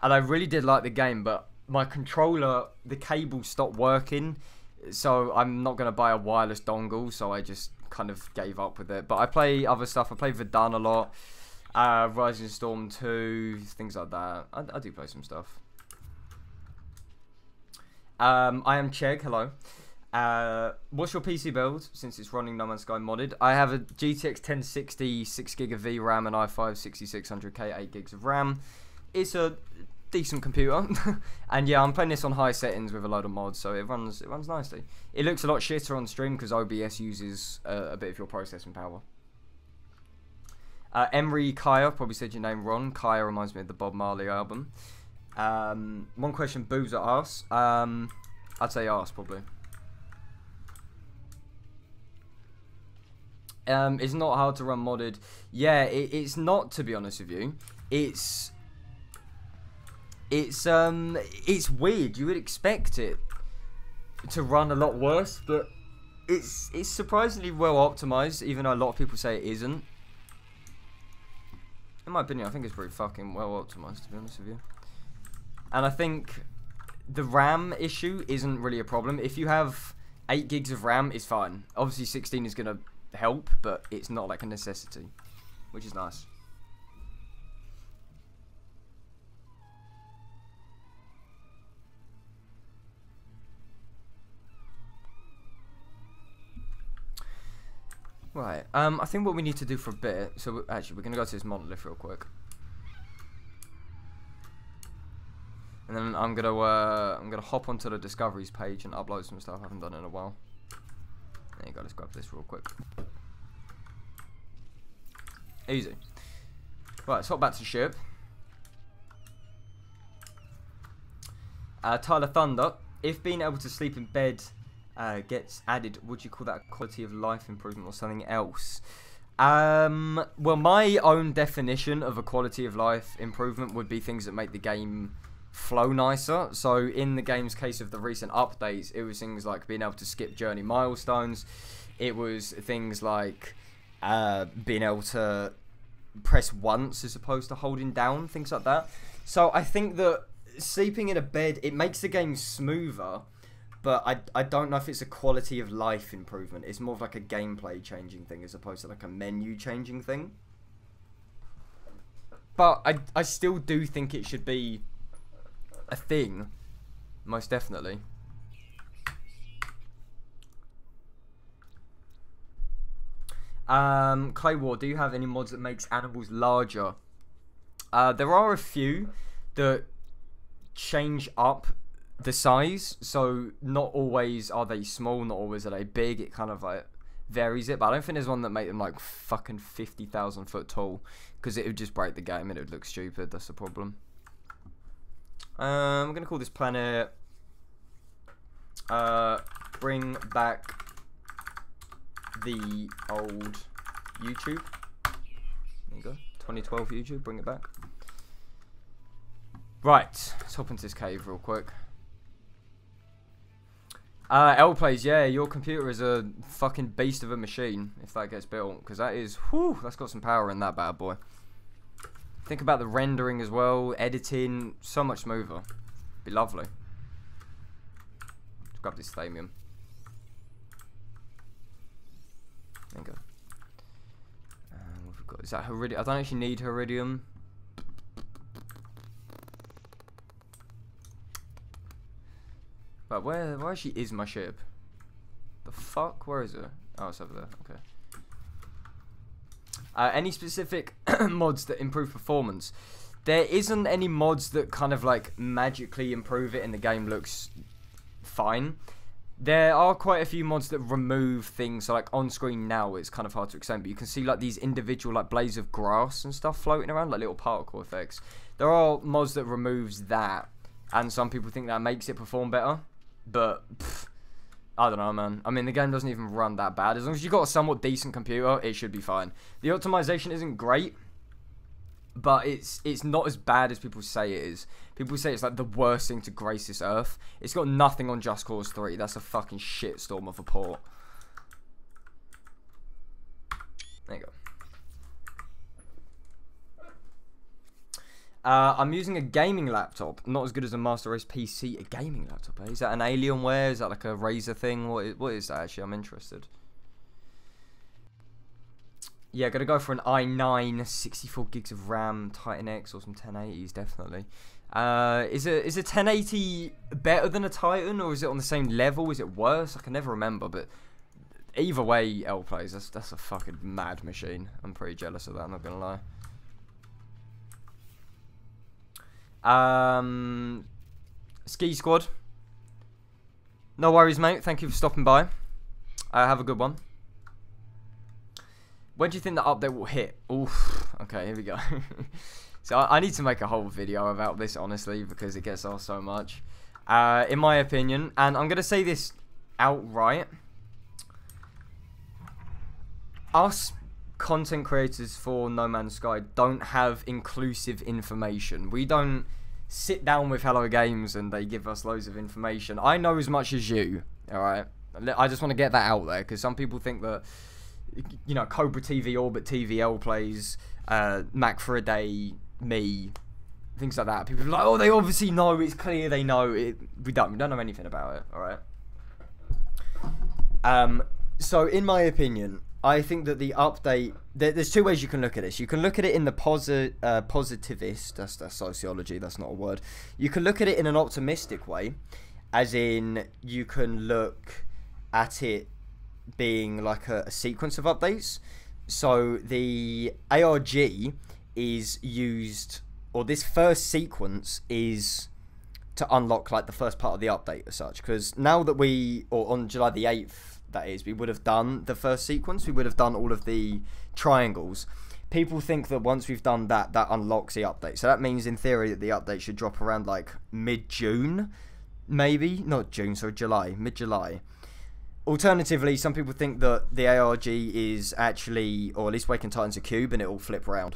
And I really did like the game, but my controller, the cable stopped working. So I'm not going to buy a wireless dongle, so I just kind of gave up with it. But I play other stuff. I play Verdun a lot, Rising Storm 2, things like that. I do play some stuff. I am Chegg, hello. What's your PC build since it's running No Man's Sky modded? I have a GTX 1060, 6GB of VRAM, and i5 6600K, 8GB of RAM. It's a decent computer, and yeah, I'm playing this on high settings with a load of mods, so it runs nicely. It looks a lot shitter on stream because OBS uses a bit of your processing power. Emery Kaya, probably said your name wrong. Kaya reminds me of the Bob Marley album. One question, boobs or arse? I'd say arse, probably. It's not hard to run modded. Yeah, it's not, to be honest with you. It's weird. You would expect it to run a lot worse, but it's surprisingly well optimized, even though a lot of people say it isn't. In my opinion, I think it's pretty fucking well optimized, to be honest with you. And I think the RAM issue isn't really a problem. If you have 8GB of RAM, it's fine. Obviously 16 is gonna help, but it's not like a necessity, which is nice. Right, I think what we need to do for a bit, so actually we're going to go to this monolith real quick. And then I'm gonna hop onto the discoveries page and upload some stuff I haven't done in a while. There you go, let's grab this real quick. Easy. Right, let's hop back to ship. Tyler Thunder, if being able to sleep in bed gets added, would you call that a quality of life improvement or something else? Well, my own definition of a quality of life improvement would be things that make the game flow nicer. So in the game's case of the recent updates, it was things like being able to skip journey milestones. It was things like being able to press once as opposed to holding down, things like that. So I think that sleeping in a bed, it makes the game smoother, but I don't know if it's a quality of life improvement. It's more of like a gameplay changing thing as opposed to like a menu changing thing. But I still do think it should be a thing, most definitely. Clay War, do you have any mods that makes animals larger? There are a few that change up the size, so not always are they small, not always are they big. It kind of like varies it, but I don't think there's one that make them like fucking 50,000 foot tall, because it would just break the game and it would look stupid. That's the problem. I'm gonna call this planet bring back the old YouTube. There you go, 2012 YouTube, bring it back. Right, let's hop into this cave real quick. L plays, yeah, your computer is a fucking beast of a machine if that gets built, because that is, whew, that's got some power in that bad boy. Think about the rendering as well, editing, so much smoother. Be lovely. Let's grab this thamium. There you go. What have we got? Is that Heridium? I don't actually need Heridium. But where actually is my ship? The fuck? Where is it? Oh, it's over there. Okay. Any specific mods that improve performance? There isn't any mods that kind of like magically improve it and the game looks fine. There are quite a few mods that remove things, so like on screen now it's kind of hard to explain, but you can see like these individual like blades of grass and stuff floating around, like little particle effects. There are mods that removes that, and some people think that makes it perform better, but pff, I don't know, man. I mean, the game doesn't even run that bad. As long as you've got a somewhat decent computer, it should be fine. The optimization isn't great, but it's not as bad as people say it is. People say it's like the worst thing to grace this earth. It's got nothing on Just Cause 3. That's a fucking shitstorm of a port. There you go. I'm using a gaming laptop, not as good as a Master Race PC. A gaming laptop, eh? Is that an Alienware? Is that like a Razer thing? What is that actually? I'm interested. Yeah, gonna go for an i9, 64 gigs of RAM, Titan X, or some 1080s, definitely. Is a 1080 better than a Titan, or is it on the same level? Is it worse? I can never remember, but either way, L plays. That's a fucking mad machine. I'm pretty jealous of that, I'm not gonna lie. Ski Squad. No worries, mate. Thank you for stopping by. Have a good one. When do you think the update will hit? Oof. Okay, here we go. So I need to make a whole video about this, honestly, because it gets asked so much. In my opinion, and I'm going to say this outright. Us content creators for No Man's Sky don't have inclusive information. We don't sit down with Hello Games and they give us loads of information. I know as much as you, alright? I just want to get that out there, because some people think that, you know, Cobra TV, Orbit TVL plays, Mac for a Day, me, things like that. People are like, oh, they obviously know, it's clear they know. We don't know anything about it, alright? So, in my opinion, I think that the update, there's two ways you can look at this. You can look at it in the positivist, that's sociology, that's not a word. You can look at it in an optimistic way, as in you can look at it being like a sequence of updates. So the ARG is used, or this first sequence is to unlock like the first part of the update as such, because now that or on July the 8th, that is, we would have done the first sequence, we would have done all of the triangles. People think that once we've done that, that unlocks the update. So that means in theory that the update should drop around like mid-June, maybe? Not June, sorry, July, mid-July. Alternatively, some people think that the ARG is actually, or at least Awakened Titan's a cube and it will flip around.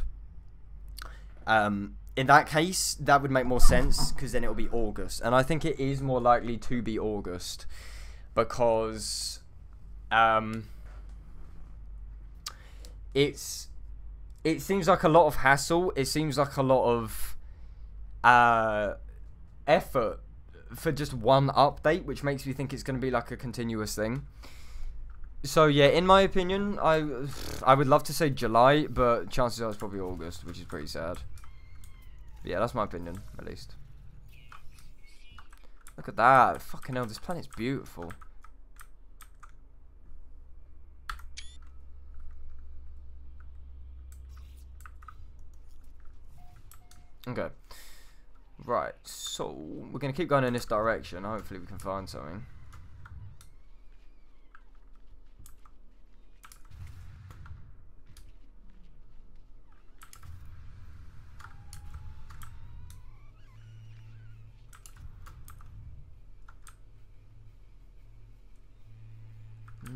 In that case, that would make more sense, because then it will be August. And I think it is more likely to be August, because it seems like a lot of hassle. It seems like a lot of effort for just one update, which makes me think it's going to be like a continuous thing. So yeah, in my opinion, I would love to say July, but chances are it's probably August, which is pretty sad. But yeah, that's my opinion, at least. Look at that. Fucking hell, this planet's beautiful. Okay. Right, so we're going to keep going in this direction. Hopefully we can find something.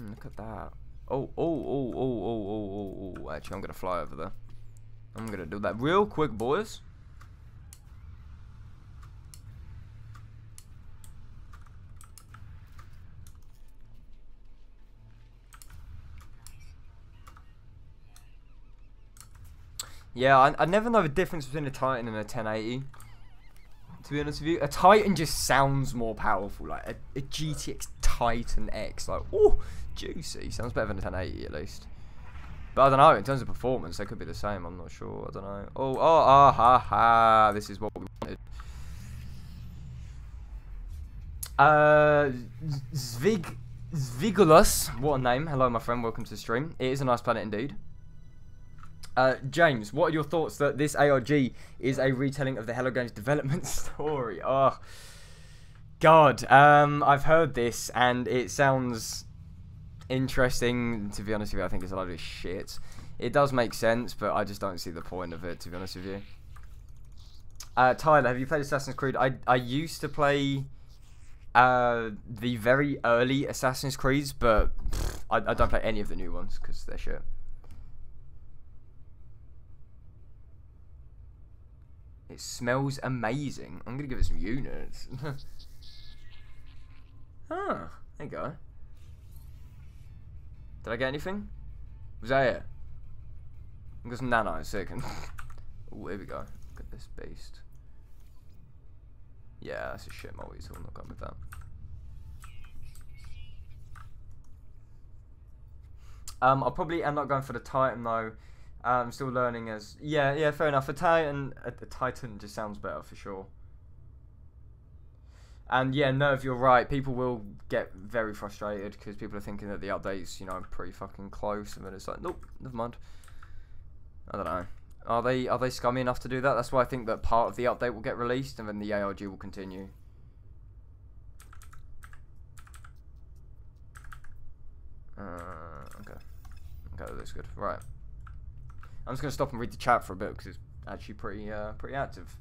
Look at that. Oh. Actually, I'm going to fly over there. I'm going to do that real quick, boys. Yeah, I never know the difference between a Titan and a 1080. To be honest with you, a Titan just sounds more powerful. Like a GTX Titan X, like, oh, juicy. Sounds better than a 1080 at least. But I don't know, in terms of performance, they could be the same. I'm not sure. I don't know. Ha. This is what we wanted. Zvigulus, what a name. Hello, my friend. Welcome to the stream. It is a nice planet indeed. James, what are your thoughts that this ARG is a retelling of the Hello Games development story? Oh, God. I've heard this, and it sounds interesting. To be honest with you, I think it's a load of shit. It does make sense, but I just don't see the point of it, to be honest with you. Tyler, have you played Assassin's Creed? I used to play The very early Assassin's Creeds, but I don't play any of the new ones because they're shit. It smells amazing. I'm gonna give it some units. Ah, there you go. Did I get anything? Was that it? I got some nano, sick. Oh, here we go. Look at this beast. Yeah, that's a shit multi, so I'm not going with that. I'll probably end up going for the Titan though. I'm still learning as... Yeah, fair enough. A Titan just sounds better for sure. And yeah, Nerve, you're right. People will get very frustrated because people are thinking that the update's, you know, pretty fucking close, and then it's like, nope, never mind. I don't know. Are they scummy enough to do that? That's why I think that part of the update will get released, and then the ARG will continue. Okay, that's good. Right. I'm just gonna stop and read the chat for a bit because it's actually pretty active.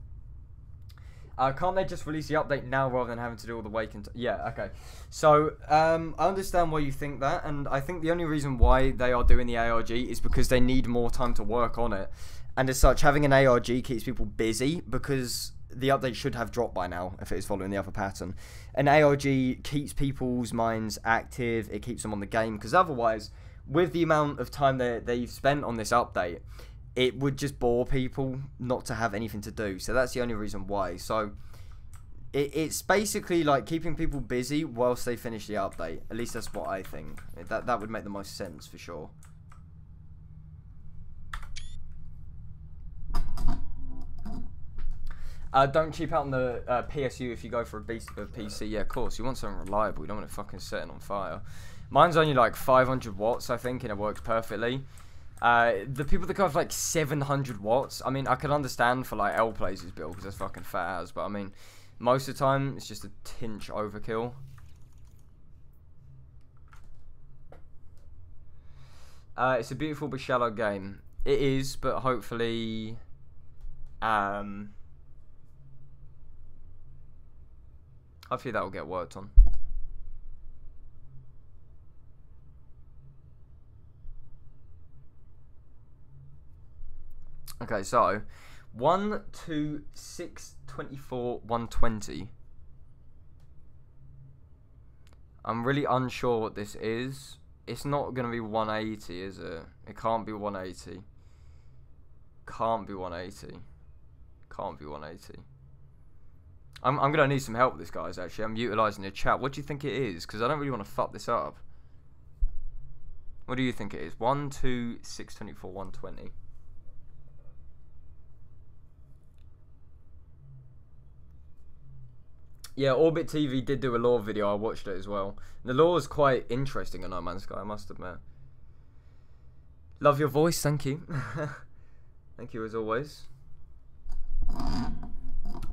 Can't they just release the update now rather than having to do all the waiting? Yeah, okay. So, I understand why you think that, and I think the only reason why they are doing the ARG is because they need more time to work on it. And as such, having an ARG keeps people busy because the update should have dropped by now if it is following the other pattern. An ARG keeps people's minds active, it keeps them on the game, because otherwise, with the amount of time that they've spent on this update, it would just bore people not to have anything to do. So that's the only reason why. So it's basically like keeping people busy whilst they finish the update. At least that's what I think. That would make the most sense for sure. Don't cheap out on the PSU if you go for a beast of PC. Yeah, of course. You want something reliable. You don't want it fucking setting on fire. Mine's only like 500 watts, I think, and it works perfectly. The people that go with like 700 watts, I mean, I can understand for like L Places build because that's fucking fat as, but I mean, most of the time it's just a tinge overkill. It's a beautiful but shallow game. It is, but hopefully, hopefully that will get worked on. Okay, so 1, 2, 6, 24, 120. I'm really unsure what this is. It's not going to be 180, is it? It can't be 180. Can't be 180. Can't be 180. I'm going to need some help with this, guys, actually. I'm utilising the chat. What do you think it is? Because I don't really want to fuck this up. What do you think it is? 1, 2, 6, 24, 120. Yeah, Orbit TV did do a lore video. I watched it as well. The lore is quite interesting in No Man's Sky, I must admit. Love your voice, thank you. Thank you as always.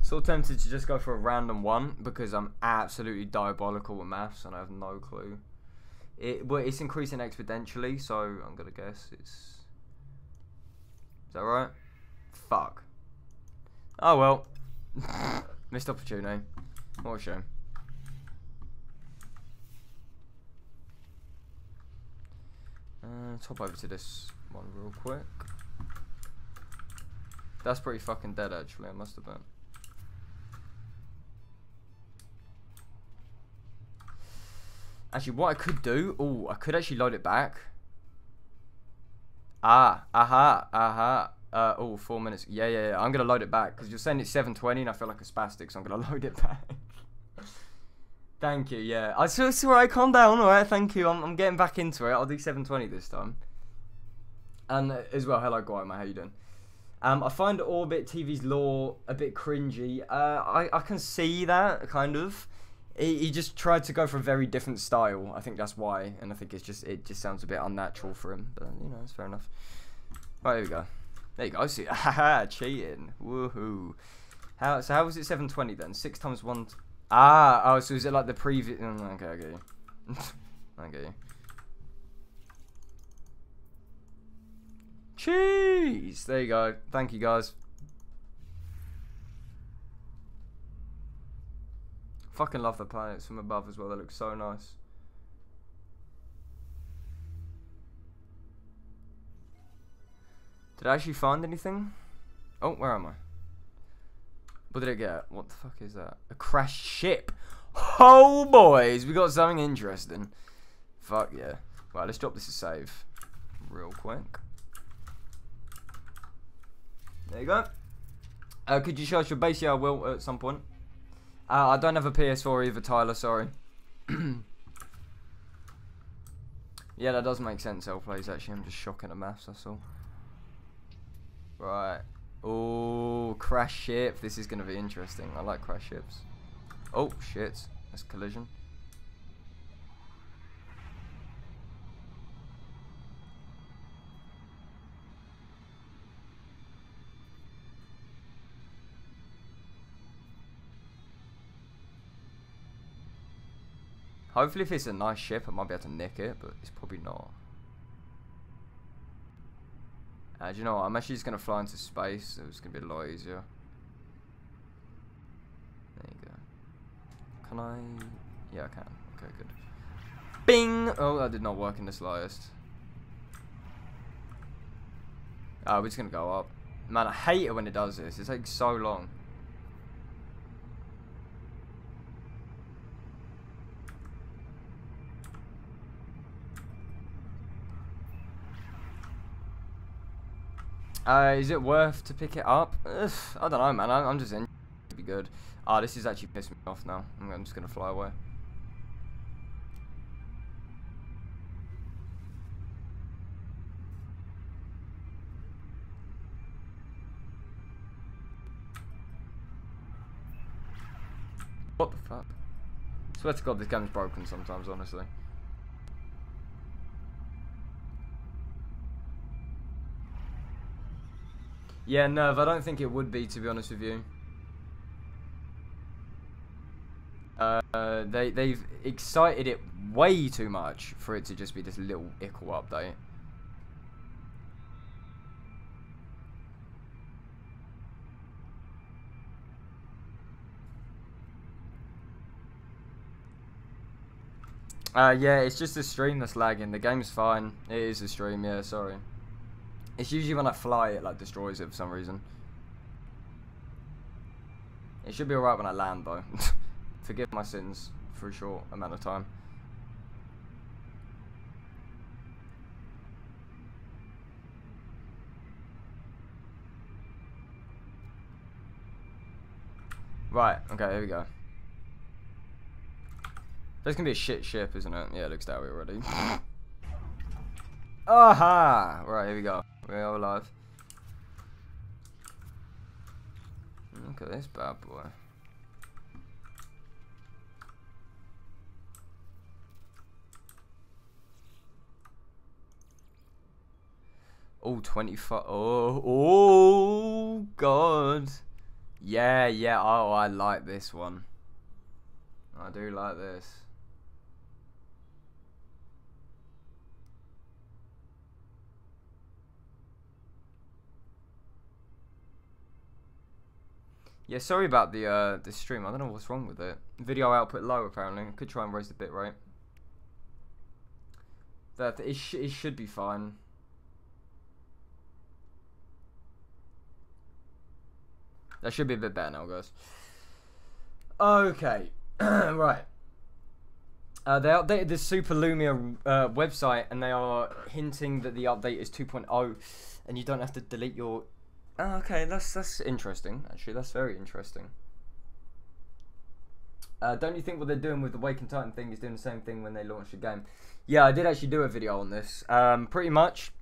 So tempted to just go for a random one because I'm absolutely diabolical with maths and I have no clue. Well, it's increasing exponentially, so I'm gonna guess it's... Is that right? Fuck. Oh well. Missed opportunity. What a shame. Let's hop over to this one real quick. That's pretty fucking dead, actually, I must admit. Actually, what I could do... Oh, I could actually load it back. Oh, 4 minutes. Yeah. I'm going to load it back because you're saying it's 720 and I feel like a spastic, so I'm going to load it back. Thank you, yeah. It's alright, calm down, alright, thank you. I'm getting back into it. I'll do 720 this time. And as well, hello, Guayma, how you doing? I find Orbit TV's lore a bit cringy. I can see that, kind of. He just tried to go for a very different style. I think that's why. And I think it just sounds a bit unnatural for him. But, you know, it's fair enough. Right, here we go. There you go. See, haha, cheating. Woohoo. So how was it 720 then? 6 times 1... oh, so is it like the previous... Okay, I get you. I get you. Cheese! There you go. Thank you, guys. Fucking love the planets from above as well. They look so nice. Did I actually find anything? Oh, where am I? What did I get? What the fuck is that? A crashed ship. Oh, boys, we got something interesting. Fuck yeah. Right, let's drop this as save real quick. There you go. Could you show us your base? Yeah, I will at some point. I don't have a PS4 either, Tyler, sorry. Yeah, that does make sense, L-Plays, actually. I'm just shocking at maths, that's all. Right. Oh, crash ship. This is going to be interesting. I like crash ships. Oh, shit. That's collision. Hopefully if it's a nice ship, I might be able to nick it, but it's probably not. Do you know what? I'm actually just going to fly into space. It's going to be a lot easier. There you go. Can I? Yeah, I can. Okay, good. Bing! Oh, that did not work in the slightest. We're just going to go up. Man, I hate it when it does this. It takes so long. Is it worth to pick it up? Ugh, I don't know, man. I'm just in. It'd be good. This is actually pissing me off now. I'm just gonna fly away. What the fuck? Swear to God, this game's broken sometimes, honestly. Yeah, Nerve, I don't think it would be, to be honest with you. They've excited it way too much for it to just be this little ickle update. Yeah, it's just the stream that's lagging. The game's fine. It is the stream, yeah, sorry. It's usually when I fly it like destroys it for some reason. It should be alright when I land though. Forgive my sins for a short amount of time. Right, okay, here we go. That's gonna be a shit ship, isn't it? Yeah, it looks that way already. Aha! Right, here we go. We're all alive. Look at this bad boy. Oh, 25. Oh, God. Yeah, yeah. Oh, I like this one. I do like this. Yeah, sorry about the stream. I don't know what's wrong with it. Video output low apparently. I could try and raise the bitrate. That it should be fine. That should be a bit better now, guys. Okay, right. They updated the Super Lumia website, and they are hinting that the update is 2.0, and you don't have to delete your. Oh, okay, that's interesting. Actually, that's very interesting. Don't you think what they're doing with the Waking Titan thing is doing the same thing when they launched the game? Yeah, I did actually do a video on this. Pretty much,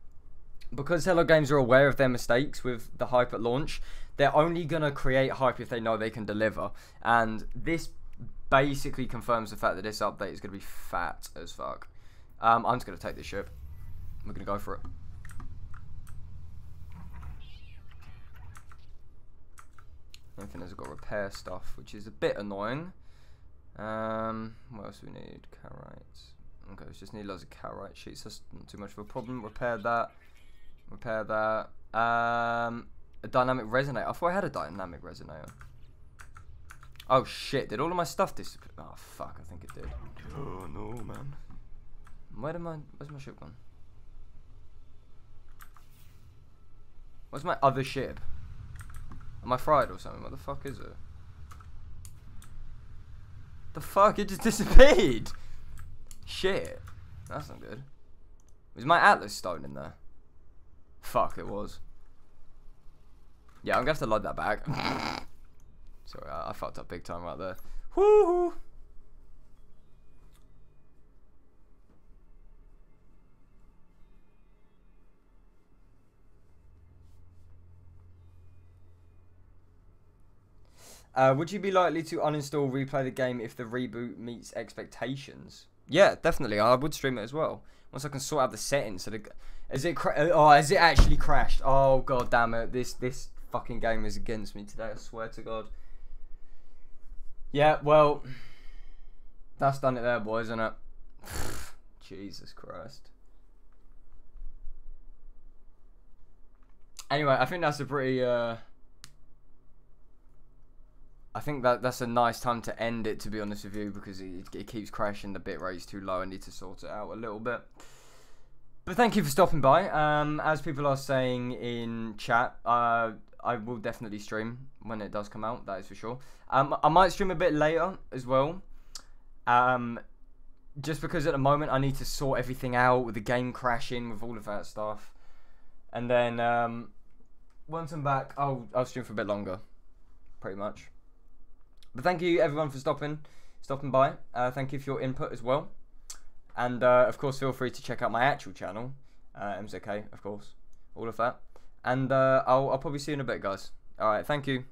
because Hello Games are aware of their mistakes with the hype at launch, they're only gonna create hype if they know they can deliver. And this basically confirms the fact that this update is gonna be fat as fuck. I'm just gonna take this ship. We're gonna go for it. Anything has got repair stuff, which is a bit annoying. What else do we need? Carrites. Okay, we just need loads of carrite sheets. That's not too much of a problem. Repair that. Repair that. A dynamic resonator. I thought I had a dynamic resonator. Oh shit, did all of my stuff disappear? Oh fuck, I think it did. Oh no, man. Where's my ship gone? Where's my other ship? Am I fried or something? What the fuck is it? The fuck? It just disappeared! Shit. That's not good. Was my Atlas stone in there? Fuck, it was. Yeah, I'm gonna have to load that back. Sorry, I fucked up big time right there. Woohoo! Would you be likely to uninstall, replay the game if the reboot meets expectations? Yeah, definitely. I would stream it as well. Once I can sort out the settings. So has it actually crashed? Oh god damn it! This fucking game is against me today. I swear to God. Yeah, well, that's done it there, boys, isn't it? Jesus Christ. Anyway, I think that's a pretty. I think that's a nice time to end it, to be honest with you, because it keeps crashing. The bitrate's too low. I need to sort it out a little bit. But thank you for stopping by. As people are saying in chat, I will definitely stream when it does come out. That is for sure. I might stream a bit later as well. Just because at the moment I need to sort everything out with the game crashing, with all of that stuff. And then once I'm back, I'll stream for a bit longer, pretty much. But thank you everyone for stopping by. Thank you for your input as well. And of course, feel free to check out my actual channel, MZK, of course, all of that. And I'll probably see you in a bit, guys. All right, thank you.